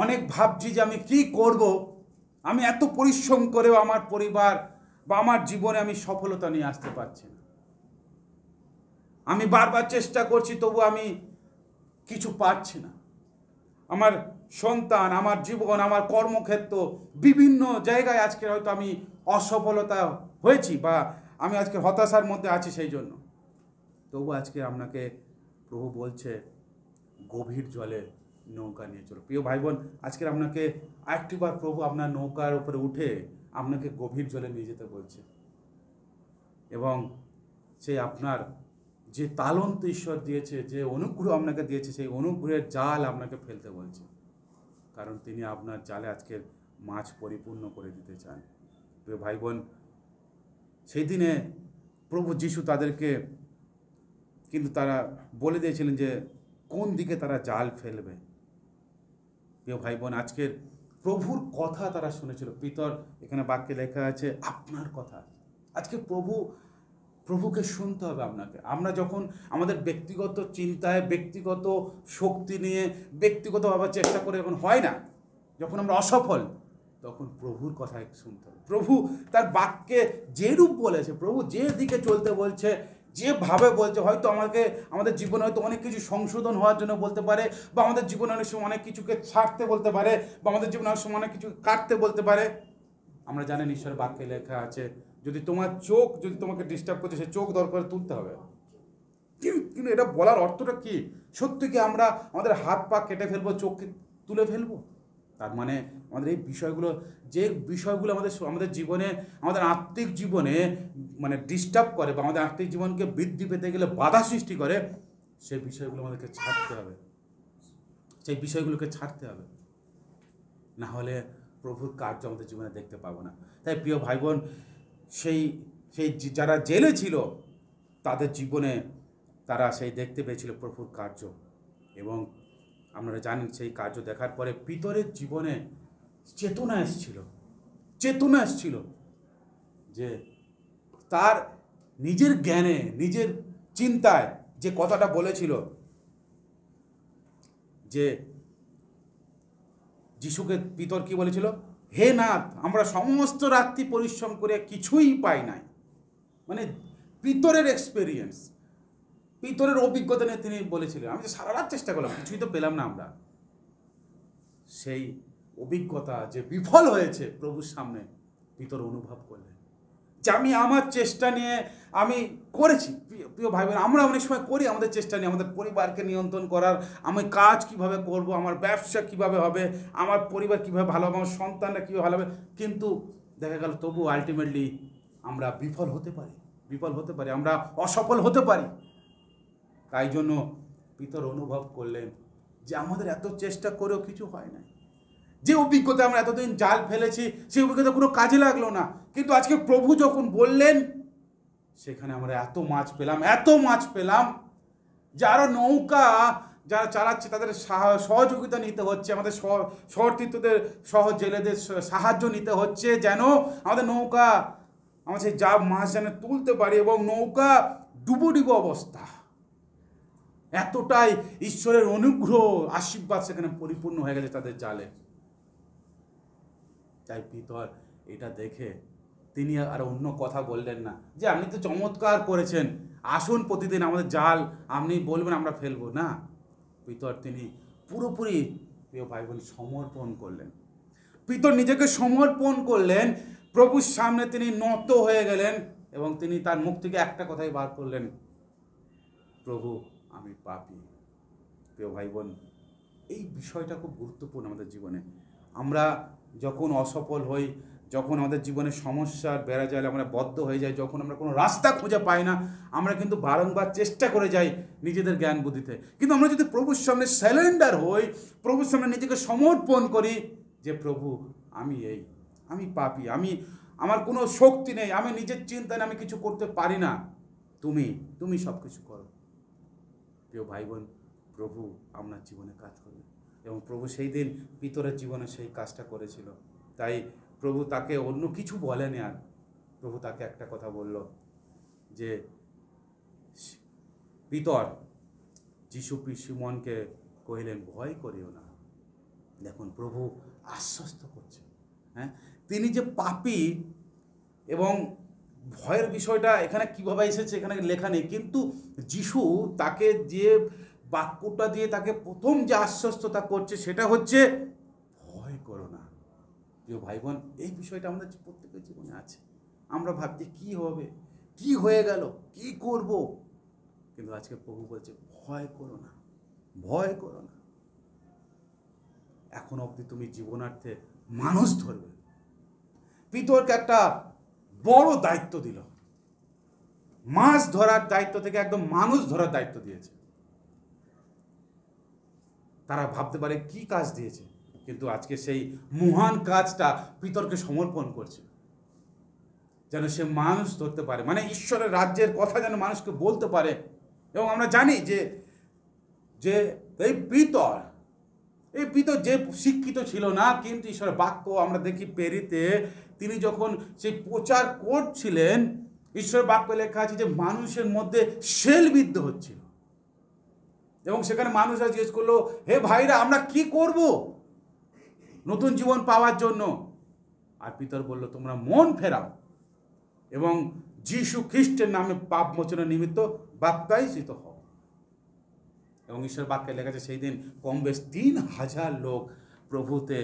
অনেক ভাবছি যে আমি কি করব, আমি এত পরিশ্রম করেও আমার পরিবার বা আমার জীবনে আমি সফলতা নিয়ে আসতে পারছি না। আমি বারবার চেষ্টা করছি, তবু আমি কিছু পাচ্ছি না। আমার সন্তান, আমার জীবন, আমার কর্মক্ষেত্র, বিভিন্ন জায়গায় আজকে হয়তো আমি অসফলতা হয়েছি বা আমি আজকে হতাশার মধ্যে আছি। সেই জন্য তবু আজকে আপনাকে প্রভু বলছে গভীর জলে নৌকা নিয়ে চলো। প্রিয় ভাই বোন, আজকের আপনাকে আরেকটিবার প্রভু আপনার নৌকার উপরে উঠে আপনাকে গভীর জলে নিয়ে যেতে বলছে এবং সেই আপনার যে তালন্ত ঈশ্বর দিয়েছে, যে অনুগ্রহ আপনাকে দিয়েছে, সেই অনুগ্রহের জাল আপনাকে ফেলতে বলছে। কারণ তিনি আপনার জালে আজকের মাছ পরিপূর্ণ করে দিতে চান। প্রিয় ভাই বোন, সেই দিনে প্রভু যিশু তাদেরকে কিন্তু তারা বলে দিয়েছিলেন যে কোন দিকে তারা জাল ফেলবে। প্রিয় ভাই বোন, আজকের প্রভুর কথা তারা শুনেছিল। পিতর, এখানে বাক্যে লেখা আছে আপনার কথা। আজকে প্রভুকে শুনতে হবে আপনাকে। আমরা যখন আমাদের ব্যক্তিগত চিন্তায়, ব্যক্তিগত শক্তি নিয়ে, ব্যক্তিগতভাবে চেষ্টা করে যখন হয় না, যখন আমরা অসফল, তখন প্রভুর কথা শুনতে হবে। প্রভু তার বাক্যে যে রূপ বলেছে, প্রভু যে দিকে চলতে বলছে, যেভাবে বলছে, হয়তো আমাদের জীবনে হয়তো অনেক কিছু সংশোধন হওয়ার জন্য বলতে পারে, বা আমাদের জীবনে অনেক সময় অনেক কিছুকে ছাড়তে বলতে পারে, বা আমাদের জীবনে অনেক সময় অনেক কিছু কাটতে বলতে পারে। আমরা জানেন ঈশ্বরের বাক্যে লেখা আছে যদি তোমার চোখ যদি তোমাকে ডিস্টার্ব করছে, সে চোখ দরকার তুলতে হবে। কিন্তু এটা বলার অর্থটা কি? সত্যি কি আমরা আমাদের হাত পা কেটে ফেলবো, চোখকে তুলে ফেলবো? তার মানে আমাদের এই বিষয়গুলো, যে বিষয়গুলো আমাদের জীবনে, আমাদের আত্মিক জীবনে মানে ডিস্টার্ব করে বা আমাদের আত্মিক জীবনকে বৃদ্ধি পেতে গেলে বাধা সৃষ্টি করে, সেই বিষয়গুলো আমাদেরকে ছাড়তে হবে। সেই বিষয়গুলোকে ছাড়তে হবে, না হলে প্রভুর কার্য আমাদের জীবনে দেখতে পাবো না। তাই প্রিয় ভাই বোন, সেই যারা জেলে ছিল তাদের জীবনে তারা সেই দেখতে পেয়েছিল প্রভুর কার্য, এবং আপনারা জানেন সেই কার্য দেখার পরে পিতরের জীবনে চেতনা এসেছিল যে তার নিজের জ্ঞানে, নিজের চিন্তায় যে কথাটা বলেছিল যে যিশুকে পিতর কি বলেছিল, হে নাথ, আমরা সমস্ত রাত্রি পরিশ্রম করে কিছুই পাই নাই। মানে পিতরের এক্সপেরিয়েন্স, পিতরের অভিজ্ঞতা নিয়ে তিনি বলেছিলেন, আমি তো সারা রাত চেষ্টা করলাম, কিছুই তো পেলাম না আমরা। সেই অভিজ্ঞতা যে বিফল হয়েছে প্রভুর সামনে, পিতর অনুভব করলেন যে আমি আমার চেষ্টা নিয়ে আমি করেছি। প্রিয় ভাই বোন, আমরা অনেক সময় করি আমাদের চেষ্টা নিয়ে, আমাদের পরিবারকে নিয়ন্ত্রণ করার, আমি কাজ কিভাবে করব, আমার ব্যবসা কিভাবে হবে, আমার পরিবার কিভাবে ভালো হবে, আমার সন্তানরা কীভাবে ভালো হবে, কিন্তু দেখা গেল তবু আলটিমেটলি আমরা বিফল হতে পারি, আমরা অসফল হতে পারি। তাই জন্য পিতর অনুভব করলেন যে আমাদের এত চেষ্টা করেও কিছু হয় না। যে অভিজ্ঞতা আমরা এতদিন জাল ফেলেছি, সেই অভিজ্ঞতা কোনো কাজে লাগলো না। কিন্তু আজকে প্রভু যখন বললেন, সেখানে আমরা এত মাছ পেলাম যে আরও নৌকা যারা চালাচ্ছে তাদের সহযোগিতা নিতে হচ্ছে, আমাদের সহতীর্থদের জেলেদের সাহায্য নিতে হচ্ছে, যেন আমাদের নৌকা আমরা সেই মাছ যেন তুলতে পারি, এবং নৌকা ডুবো অবস্থা। এতটাই ঈশ্বরের অনুগ্রহ, আশীর্বাদ সেখানে পরিপূর্ণ হয়ে গেছে তাদের জালে। তাই পিতর এটা দেখে তিনি আর অন্য কথা বললেন না যে আপনি তো চমৎকার করেছেন, আসুন প্রতিদিন আমাদের জাল আপনি বলবেন আমরা ফেলবো না। পিতর তিনি পুরোপুরি প্রিয় ভাই বোন সমর্পণ করলেন। পিতর নিজেকে সমর্পণ করলেন, প্রভুর সামনে তিনি নত হয়ে গেলেন এবং তিনি তার মুখ থেকে একটা কথাই বার করলেন, প্রভু আমি পাপী। প্রিয় ভাই বোন, এই বিষয়টা খুব গুরুত্বপূর্ণ আমাদের জীবনে। আমরা যখন অসফল হই, যখন আমাদের জীবনে সমস্যার বেড়া যায়, আমরা বদ্ধ হয়ে যাই, যখন আমরা কোনো রাস্তা খুঁজে পাই না, আমরা কিন্তু বারংবার চেষ্টা করে যাই নিজেদের জ্ঞান বুদ্ধিতে। কিন্তু আমরা যদি প্রভুর সামনে স্যালেন্ডার হই, প্রভুর সামনে নিজেকে সমর্পণ করি যে প্রভু আমি পাপী, আমার কোনো শক্তি নেই, আমি নিজের চিন্তায় আমি কিছু করতে পারি না, তুমি সব কিছু করো। প্রিয় ভাই বোন, প্রভু আপনার জীবনে কাজ করবে এবং প্রভু সেই দিন পিতরের জীবনে সেই কাজটা করেছিল। তাই প্রভু তাকে অন্য কিছু বলেনি, আর প্রভু তাকে একটা কথা বলল যে পিতর যিশু সিমনকে কহিলেন, ভয় করিও না। দেখুন প্রভু আশ্বস্ত করছে, হ্যাঁ, তিনি যে পাপী এবং ভয়ের বিষয়টা এখানে কিভাবে এসেছে এখানে লেখা নেই, কিন্তু যিশু তাকে যে বাক্যটা দিয়ে তাকে প্রথম যে আশ্বস্ততা করছে সেটা হচ্ছে ভয় করো না। প্রিয় ভাই বোন, এই বিষয়টা আমাদের প্রত্যেকের জীবনে আছে। আমরা ভাবছি কি হবে, কি হয়ে গেল, কি করব, কিন্তু আজকে প্রভু বলছে ভয় করো না, ভয় করো না। এখন অবধি তুমি জীবনার্থে মানুষ ধরবে। পিতরকে একটা বড় দায়িত্ব দিল, মাছ ধরার দায়িত্ব থেকে একদম মানুষ ধরার দায়িত্ব দিয়েছে। তারা ভাবতে পারে কি কাজ দিয়েছে, কিন্তু আজকে সেই মহান কাজটা পিতরকে সমর্পণ করছে, যেন সে মানুষ ধরতে পারে, মানে ঈশ্বরের রাজ্যের কথা যেন মানুষকে বলতে পারে। এবং আমরা জানি যে যে এই পিতর যে শিক্ষিত ছিল না, কিন্তু ঈশ্বরের বাক্য আমরা দেখি পেরিতে তিনি যখন সেই প্রচার করছিলেন, ঈশ্বরের বাক্য লেখা আছে যে মানুষের মধ্যে শেলবিদ্ধ হচ্ছিল এবং সেখানে মানুষরা জিজ্ঞেস করলো, হে ভাইরা, আমরা কি করব নতুন জীবন পাওয়ার জন্য? আর পিতর বলল, তোমরা মন ফেরাও এবং যীশু খ্রিস্টের নামে পাপ মোচনের নিমিত্ত বাপ্তাইজিত হও। এবং ঈশ্বর বাক্যে লেখা আছে সেই দিন কম বেশ 3000 লোক প্রভুতে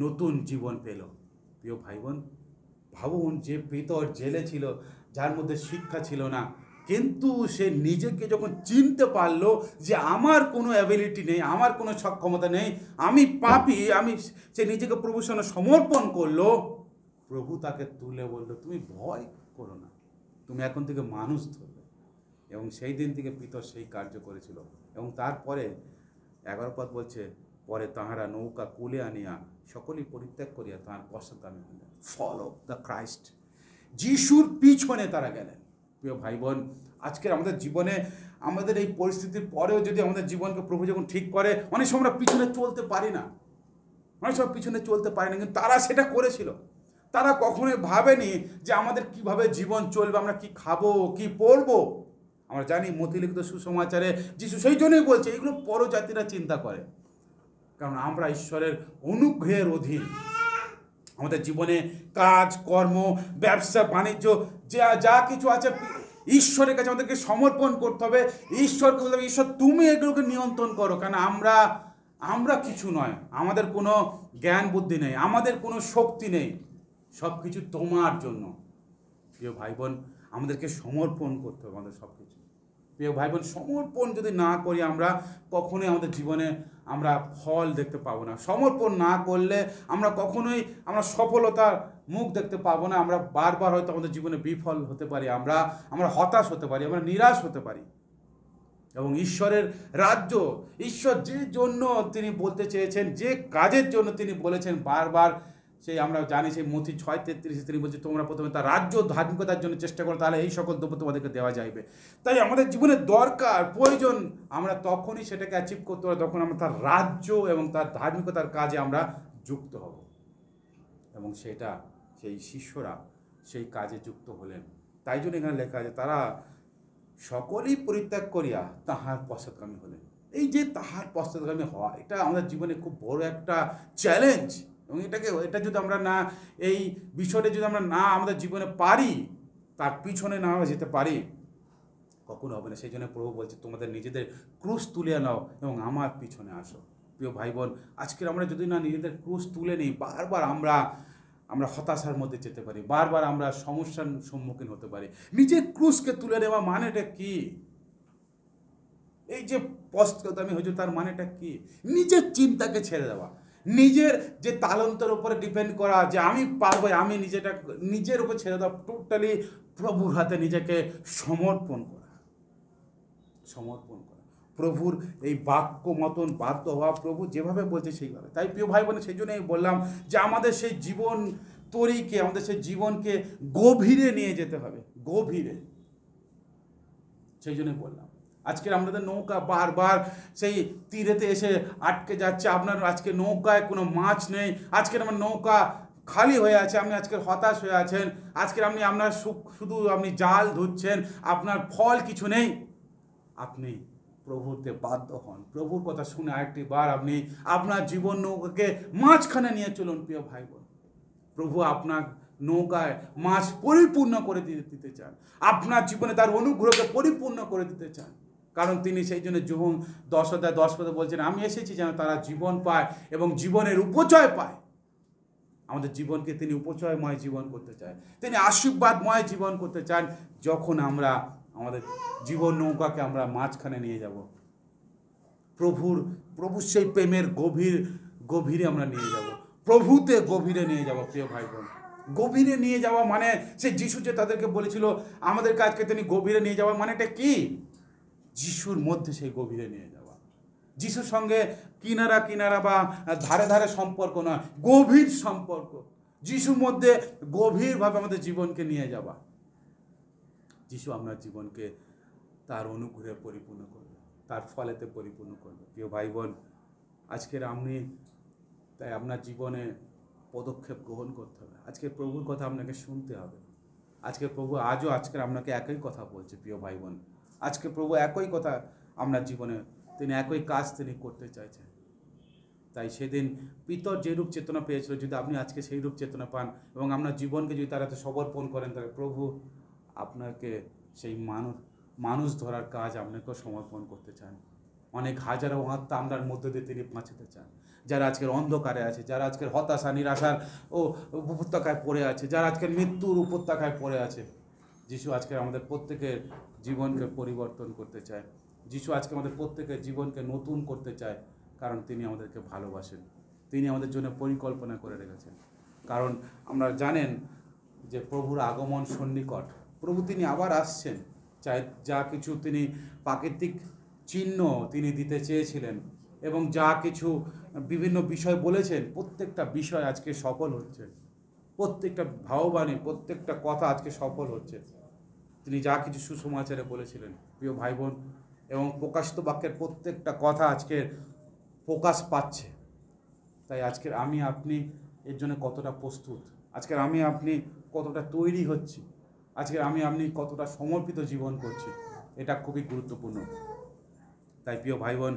নতুন জীবন পেল। প্রিয় ভাই বোন, ভাবুন যে পিতর জেলে ছিল, যার মধ্যে শিক্ষা ছিল না, কিন্তু সে নিজেকে যখন চিনতে পারলো যে আমার কোনো অ্যাবিলিটি নেই, আমার কোনো সক্ষমতা নেই, আমি পাপী, সে নিজেকে প্রভুর সামনে সমর্পণ করলো, প্রভু তাকে তুলে বললো, তুমি ভয় করো না, তুমি এখন থেকে মানুষ ধরবে। এবং সেই দিন থেকে পিতর সেই কার্য করেছিল। এবং তারপরে 11 পদ বলছে, পরে তাহারা নৌকা কুলে আনিয়া সকলেই পরিত্যাগ করিয়া তাঁর পশ্চাৎগামী হইলেন। ফলো দ্য ক্রাইস্ট, যিশুর পিছনে তারা গেলেন। প্রিয় ভাই বোন, আজকের আমাদের জীবনে আমাদের এই পরিস্থিতির পরেও যদি আমাদের জীবনকে প্রভু যখন ঠিক করে, অনেক সময় আমরা পিছনে চলতে পারি না, কিন্তু তারা সেটা করেছিল। তারা কখনোই ভাবেনি যে আমাদের কিভাবে জীবন চলবে, আমরা কি খাবো, কি পরবো। আমরা জানি মতিলিখিত সুসমাচারে যিশু সেই জন্যই বলছে এগুলো পরজাতিরা চিন্তা করে, কারণ আমরা ঈশ্বরের অনুগ্রহের অধীন। আমাদের জীবনে কাজ কর্ম, ব্যবসা বাণিজ্য যা কিছু আছে, ঈশ্বরের কাছে আমাদেরকে সমর্পণ করতে হবে। ঈশ্বরকে বলতে হবে, ঈশ্বর তুমি এগুলোকে নিয়ন্ত্রণ করো, কারণ আমরা কিছু নয়, আমাদের কোনো জ্ঞান বুদ্ধি নেই, আমাদের কোনো শক্তি নেই, সব কিছু তোমার জন্য। প্রিয় ভাই বোন, আমাদেরকে সমর্পণ করতে হবে আমাদের সব কিছু। প্রিয় ভাই বোন, সমর্পণ যদি না করি আমরা কখনোই আমাদের জীবনে আমরা ফল দেখতে পাবো না। সমর্পণ না করলে আমরা কখনোই সফলতার মুখ দেখতে পাবো না। আমরা বারবার হয়তো আমাদের জীবনে বিফল হতে পারি, আমরা হতাশ হতে পারি, আমরা নিরাশ হতে পারি। এবং ঈশ্বরের রাজ্য, ঈশ্বর যে জন্য তিনি বলতে চেয়েছেন, যে কাজের জন্য তিনি বলেছেন বারবার, সেই আমরা জানি সেই মথি 6:33 তিনি বলছে, তোমরা প্রথমে তার রাজ্য ধার্মিকতার জন্য চেষ্টা করো, তাহলে এই সকল দ্রব্য তোমাদেরকে দেওয়া যাইবে। তাই আমাদের জীবনে দরকার, প্রয়োজন, আমরা তখনই সেটাকে অ্যাচিভ করতে পারি যখন আমরা তার রাজ্য এবং তার ধার্মিকতার কাজে আমরা যুক্ত হব। এবং সেই শিষ্যরা সেই কাজে যুক্ত হলেন। তাই জন্য এখানে লেখা আছে তারা সকলেই পরিত্যাগ করিয়া তাহার পশ্চাৎগামী হলেন। এই যে তাহার পশ্চাৎগামী হওয়া, এটা আমাদের জীবনে খুব বড় একটা চ্যালেঞ্জ। এবং এটা যদি আমরা না, এই বিষয়টা যদি আমরা না আমাদের জীবনে পারি, তার পিছনে না যেতে পারি, কখনো হবে না। সেই জন্য প্রভু বলছে, তোমাদের নিজেদের ক্রুশ তুলিয়া নাও এবং আমার পিছনে আসো। প্রিয় ভাই বোন, আজকের আমরা যদি না নিজেদের ক্রুশ তুলে নিই, বারবার আমরা হতাশার মধ্যে যেতে পারি, বারবার আমরা সমস্যার সম্মুখীন হতে পারি। নিজের ক্রুশকে তুলে নেওয়া মানেটা কি? এই যে পশ্চাৎগামী হয়েছে তার মানেটা কি? নিজের চিন্তাকে ছেড়ে দেওয়া, নিজের যে তালন্তের উপরে ডিপেন্ড করা, যে আমি পারবো, আমি নিজের উপর ছেড়ে দেওয়া, টোটালি প্রভুর হাতে নিজেকে সমর্পণ করা। প্রভুর এই বাক্য মতন বাধ্য হওয়া, প্রভু যেভাবে বলছে সেইভাবে। তাই প্রিয় ভাই বোন, সেই জন্যই বললাম যে আমাদের সেই জীবন তরিকে, আমাদের সেই জীবনকে গভীরে নিয়ে যেতে হবে, গভীরে। সেই জন্যই বললাম, আজকের আমাদের নৌকা বারবার সেই তীরেতে এসে আটকে যাচ্ছে। আপনার আজকে নৌকায় কোনো মাছ নেই, আজকের আমার নৌকা খালি হয়ে আছে, আপনি আজকের হতাশ হয়ে আছেন, আজকের আপনার শুধু আপনি জাল ধরছেন, আপনার ফল কিছু নেই। আপনি প্রভুতে বাধ্য হন, প্রভুর কথা শুনে আরেকটি বার আপনি আপনার জীবন নৌকাকে মাঝখানে নিয়ে চলুন। প্রিয় ভাই বোন, প্রভু আপনার নৌকায় মাছ পরিপূর্ণ করে দিতে চান, আপনার জীবনে তার অনুগ্রহকে পরিপূর্ণ করে দিতে চান। কারণ তিনি সেই জন্য যোহন 10:10 বলছেন, আমি এসেছি যেন তারা জীবন পায় এবং জীবনের উপচয় পায়। আমাদের জীবনকে তিনি উপচয়ময় জীবন করতে চায়, তিনি আশীর্বাদময় জীবন করতে চান। যখন আমরা আমাদের জীবন নৌকাকে আমরা মাঝখানে নিয়ে যাব, প্রভুর সেই প্রেমের গভীরে আমরা নিয়ে যাব, প্রভুতে গভীরে নিয়ে যাব। প্রিয় ভাই বোন, গভীরে নিয়ে যাওয়া মানে, সে যিশু যে তাদেরকে বলেছিল আমাদের কাজকে তিনি গভীরে নিয়ে যাওয়া মানেটা কি? যিশুর মধ্যে সেই গভীরে নিয়ে যাওয়া। যিশুর সঙ্গে কিনারা বা ধারে সম্পর্ক নয়, গভীর সম্পর্ক। যিশুর মধ্যে গভীরভাবে আমাদের জীবনকে নিয়ে যাওয়া। যিশু আপনার জীবনকে তার অনুগ্রহে পরিপূর্ণ করবে, তার ফলেতে পরিপূর্ণ করবে। প্রিয় ভাই বোন, আজকের আপনি তাই আপনার জীবনে পদক্ষেপ গ্রহণ করতে হবে। আজকে প্রভুর কথা আপনাকে শুনতে হবে। আজকে প্রভু আজকের আপনাকে একই কথা বলছে। প্রিয় ভাই বোন, আজকে প্রভু একই কথা আপনার জীবনে, তিনি একই কাজ তিনি করতে চাইছেন। তাই সেদিন পিতর যে রূপ চেতনা পেয়েছিল, যদি আপনি আজকে সেই রূপ চেতনা পান এবং আপনার জীবনকে যদি তার হাতে সমর্পণ করেন, তাহলে প্রভু আপনাকে সেই মানুষ ধরার কাজ আপনাকেও সমর্পণ করতে চান। অনেক হাজারো আত্মা আপনার মধ্যে দিয়ে তিনি বাঁচাতে চান। যারা আজকের অন্ধকারে আছে, যারা আজকের হতাশা নিরাশার উপত্যকায় পড়ে আছে, যারা আজকের মৃত্যুর উপত্যকায় পড়ে আছে, যিশু আজকে আমাদের প্রত্যেকের জীবনকে পরিবর্তন করতে চায়। যিশু আজকে আমাদের প্রত্যেকের জীবনকে নতুন করতে চায়, কারণ তিনি আমাদেরকে ভালোবাসেন, তিনি আমাদের জন্য পরিকল্পনা করে রেখেছেন। কারণ আমরা জানেন যে প্রভুর আগমন সন্নিকট, প্রভু তিনি আবার আসছেন। চাই যা কিছু তিনি প্রাকৃতিক চিহ্ন তিনি দিতে চেয়েছিলেন এবং যা কিছু বিভিন্ন বিষয় বলেছেন, প্রত্যেকটা বিষয় আজকে সফল হচ্ছে, প্রত্যেকটা ভাববাণী, প্রত্যেকটা কথা আজকে সফল হচ্ছে। তিনি যা কিছু সুসমাচারে বলেছিলেন, প্রিয় ভাই বোন, এবং প্রকাশিত বাক্যের প্রত্যেকটা কথা আজকে প্রকাশ পাচ্ছে। তাই আজকের আমি আপনি এর জন্য কতটা প্রস্তুত, আজকের আমি আপনি কতটা তৈরি হচ্ছি, আজকের আমি আপনি কতটা সমর্পিত জীবন করছি, এটা খুবই গুরুত্বপূর্ণ। তাই প্রিয় ভাই বোন,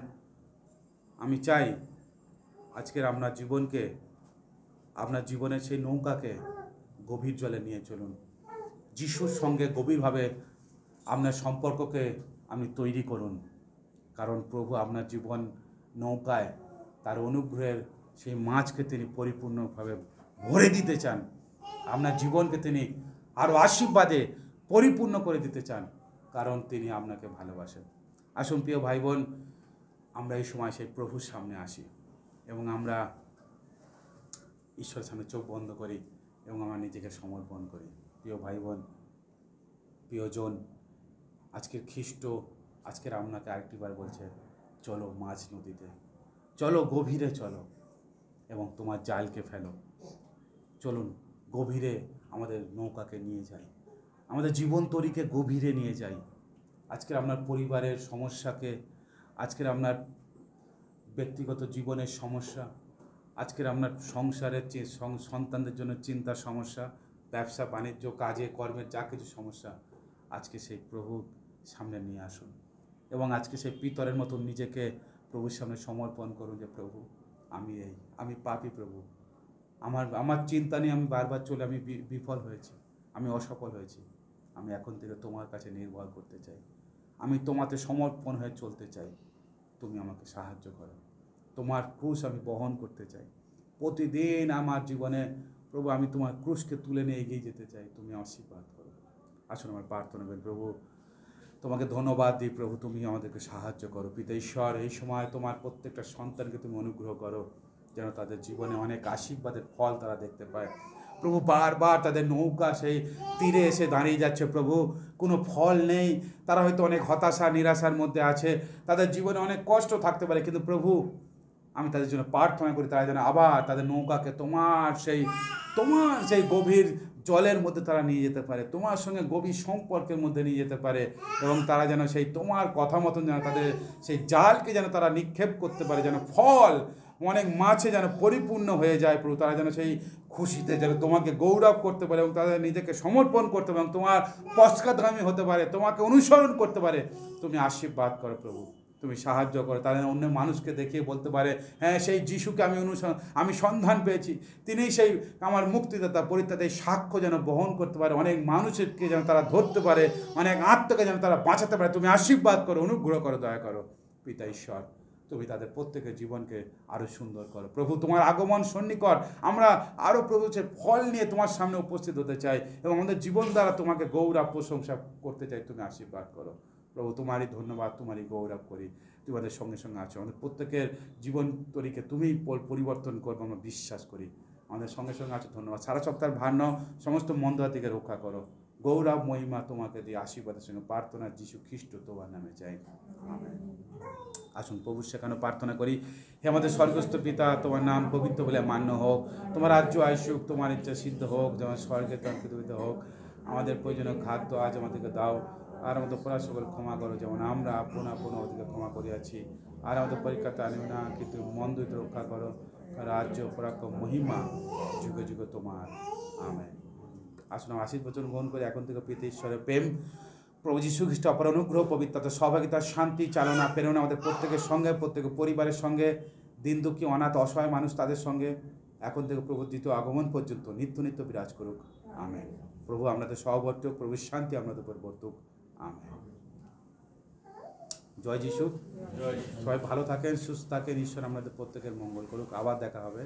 আমি চাই আজকের আপনার জীবনকে, আপনার জীবনের সেই নৌকাকে গভীর জলে নিয়ে চলুন। যিশুর সঙ্গে গভীরভাবে আপনার সম্পর্ককে আপনি তৈরি করুন। কারণ প্রভু আপনার জীবন নৌকায় তার অনুগ্রহের সেই মাছকে তিনি পরিপূর্ণভাবে ভরে দিতে চান। আপনার জীবনকে তিনি আরও আশীর্বাদে পরিপূর্ণ করে দিতে চান, কারণ তিনি আপনাকে ভালোবাসেন। আসুন প্রিয় ভাই বোন, আমরা এই সময় সেই প্রভুর সামনে আসি এবং আমরা ঈশ্বরের সামনে চোখ বন্ধ করি এবং আমরা নিজেকে সমর্পণ করি। প্রিয় ভাই বোন, প্রিয়জন, আজকের খ্রিস্ট আজকের আপনাকে আরেকটিবার বলছে, চলো মাঝ নদীতে, চলো গভীরে চলো এবং তোমার জালকে ফেলো। চলুন গভীরে আমাদের নৌকাকে নিয়ে যাই, আমাদের জীবন তরিকে গভীরে নিয়ে যাই। আজকের আপনার পরিবারের সমস্যাকে, আজকের আপনার ব্যক্তিগত জীবনের সমস্যা, আজকের আপনার সংসারের সন্তানদের জন্য চিন্তার সমস্যা, ব্যবসা বাণিজ্য কাজে কর্মের যা কিছু সমস্যা, আজকে সেই প্রভুর সামনে নিয়ে আসুন এবং আজকে সেই পিতরের মতো নিজেকে প্রভুর সামনে সমর্পণ করুন যে প্রভু, আমি পাপী প্রভু, আমার চিন্তা নিয়ে আমি বারবার চলে আমি বিফল হয়েছি, আমি অসফল হয়েছি। আমি এখন থেকে তোমার কাছে নির্ভর করতে চাই, আমি তোমাতে সমর্পণ হয়ে চলতে চাই। তুমি আমাকে সাহায্য করো। তোমার ক্রুশ আমি বহন করতে চাই। প্রতিদিন আমার জীবনে প্রভু আমি তোমার ক্রুশকে তুলে নিয়ে এগিয়ে যেতে চাই। তুমি আশীর্বাদ করো। আসুন আমার প্রার্থনা করি প্রভু, তোমাকে ধন্যবাদ দিই প্রভু, তুমি আমাদেরকে সাহায্য করো। পিতা ঈশ্বর, এই সময় তোমার প্রত্যেকটা সন্তানকে তুমি অনুগ্রহ করো, যেন তাদের জীবনে অনেক আশীর্বাদের ফল তারা দেখতে পায়। প্রভু, বারবার তাদের নৌকা সেই তীরে এসে দাঁড়িয়ে যাচ্ছে প্রভু, কোনো ফল নেই। তারা হয়তো অনেক হতাশা নিরাশার মধ্যে আছে, তাদের জীবনে অনেক কষ্ট থাকতে পারে, কিন্তু প্রভু আমি তাদের জন্য প্রার্থনা করি তারা যেন আবার তাদের নৌকাকে তোমার সেই গভীর জলের মধ্যে তারা নিয়ে যেতে পারে, তোমার সঙ্গে গভীর সম্পর্কের মধ্যে নিয়ে যেতে পারে, এবং তারা যেন সেই তোমার কথা মতন যেন তাদের সেই জালকে যেন তারা নিক্ষেপ করতে পারে, যেন ফল অনেক মাছে যেন পরিপূর্ণ হয়ে যায় প্রভু। তারা যেন সেই খুশিতে যেন তোমাকে গৌরব করতে পারে এবং তাদের নিজেকে সমর্পণ করতে পারে এবং তোমার পশ্চাৎগামী হতে পারে, তোমাকে অনুসরণ করতে পারে। তুমি আশীর্বাদ করো প্রভু, তুমি সাহায্য করো। তারা অন্য মানুষকে দেখিয়ে বলতে পারে, হ্যাঁ সেই যিশুকে আমি সন্ধান পেয়েছি, তিনিই সেই আমার মুক্তিদাতা পরিত্রাতা। এই সাক্ষ্য যেন বহন করতে পারে, অনেক মানুষকে যেন তারা ধরতে পারে, অনেক আত্মাকে যেন তারা বাঁচাতে পারে। তুমি আশীর্বাদ করো, অনুগ্রহ করো, দয়া করো পিতা ঈশ্বর। তুমি তাদের প্রত্যেকের জীবনকে আরও সুন্দর করো প্রভু। তোমার আগমন সন্নিকট, আমরা আরও প্রভু সে ফল নিয়ে তোমার সামনে উপস্থিত হতে চাই এবং আমাদের জীবন দ্বারা তোমাকে গৌরব প্রশংসা করতে চাই। তুমি আশীর্বাদ করো প্রভু। তোমারই ধন্যবাদ, তোমারই গৌরব করি। তোমাদের সঙ্গে সঙ্গে আছো, আমাদের প্রত্যেকের জীবন তরিকে তুমি পরিবর্তন করবো আমরা বিশ্বাস করি। আমাদের সঙ্গে সঙ্গে আছো, ধন্যবাদ। সারা সপ্তাহের ভার নাও, সমস্ত মন্দ থেকে রক্ষা করো। গৌরব মহিমা তোমাকে দিয়ে আশীর্বাদের সঙ্গে প্রার্থনা যিশু খ্রিস্ট তোমার নামে চাই, আমেন। আসুন প্রভু সেখানে প্রার্থনা করি। হে আমাদের স্বর্গস্থ পিতা, তোমার নাম পবিত্র বলে মান্য হোক, তোমার রাজ্য আইসুক, তোমার ইচ্ছা সিদ্ধ হোক, যেমন স্বর্গে তেমন পৃথিবীতে হোক। আমাদের প্রয়োজনীয় খাদ্য আজ আমাদেরকে দাও, আর আমাদের অপরাধ সকল ক্ষমা করো, যেমন আমরা আপন ওদেরকে ক্ষমা করিয়াছি। আর আমাদের পরীক্ষাতে আনিও না, কিন্তু মন্দ হইতে রক্ষা করো। রাজ্য পরাক্রম মহিমা যুগে যুগে তোমার, আমেন। আসুন আশীর্বাদ গ্রহণ করে এখন থেকে পিতা ঈশ্বরের প্রেম, প্রভু যীশু খ্রিস্ট অপর অনুগ্রহ, পবিত্রতা, সহভাগিতা, শান্তি, চালনা, প্রেরণা আমাদের প্রত্যেকের সঙ্গে, প্রত্যেকের পরিবারের সঙ্গে, দিন দুঃখী অনাথ অসহায় মানুষ তাদের সঙ্গে এখন থেকে প্রভু দ্বিতীয় আগমন পর্যন্ত নিত্য নিত্য বিরাজ করুক, আমেন। প্রভু আপনাদের সহবর্তক, প্রভুর শান্তি আপনাদের উপর বর্তুক, আমেন। জয় যিশু। সবাই ভালো থাকেন, সুস্থ থাকেন। ঈশ্বর আমাদের প্রত্যেকের মঙ্গল করুক। আবার দেখা হবে।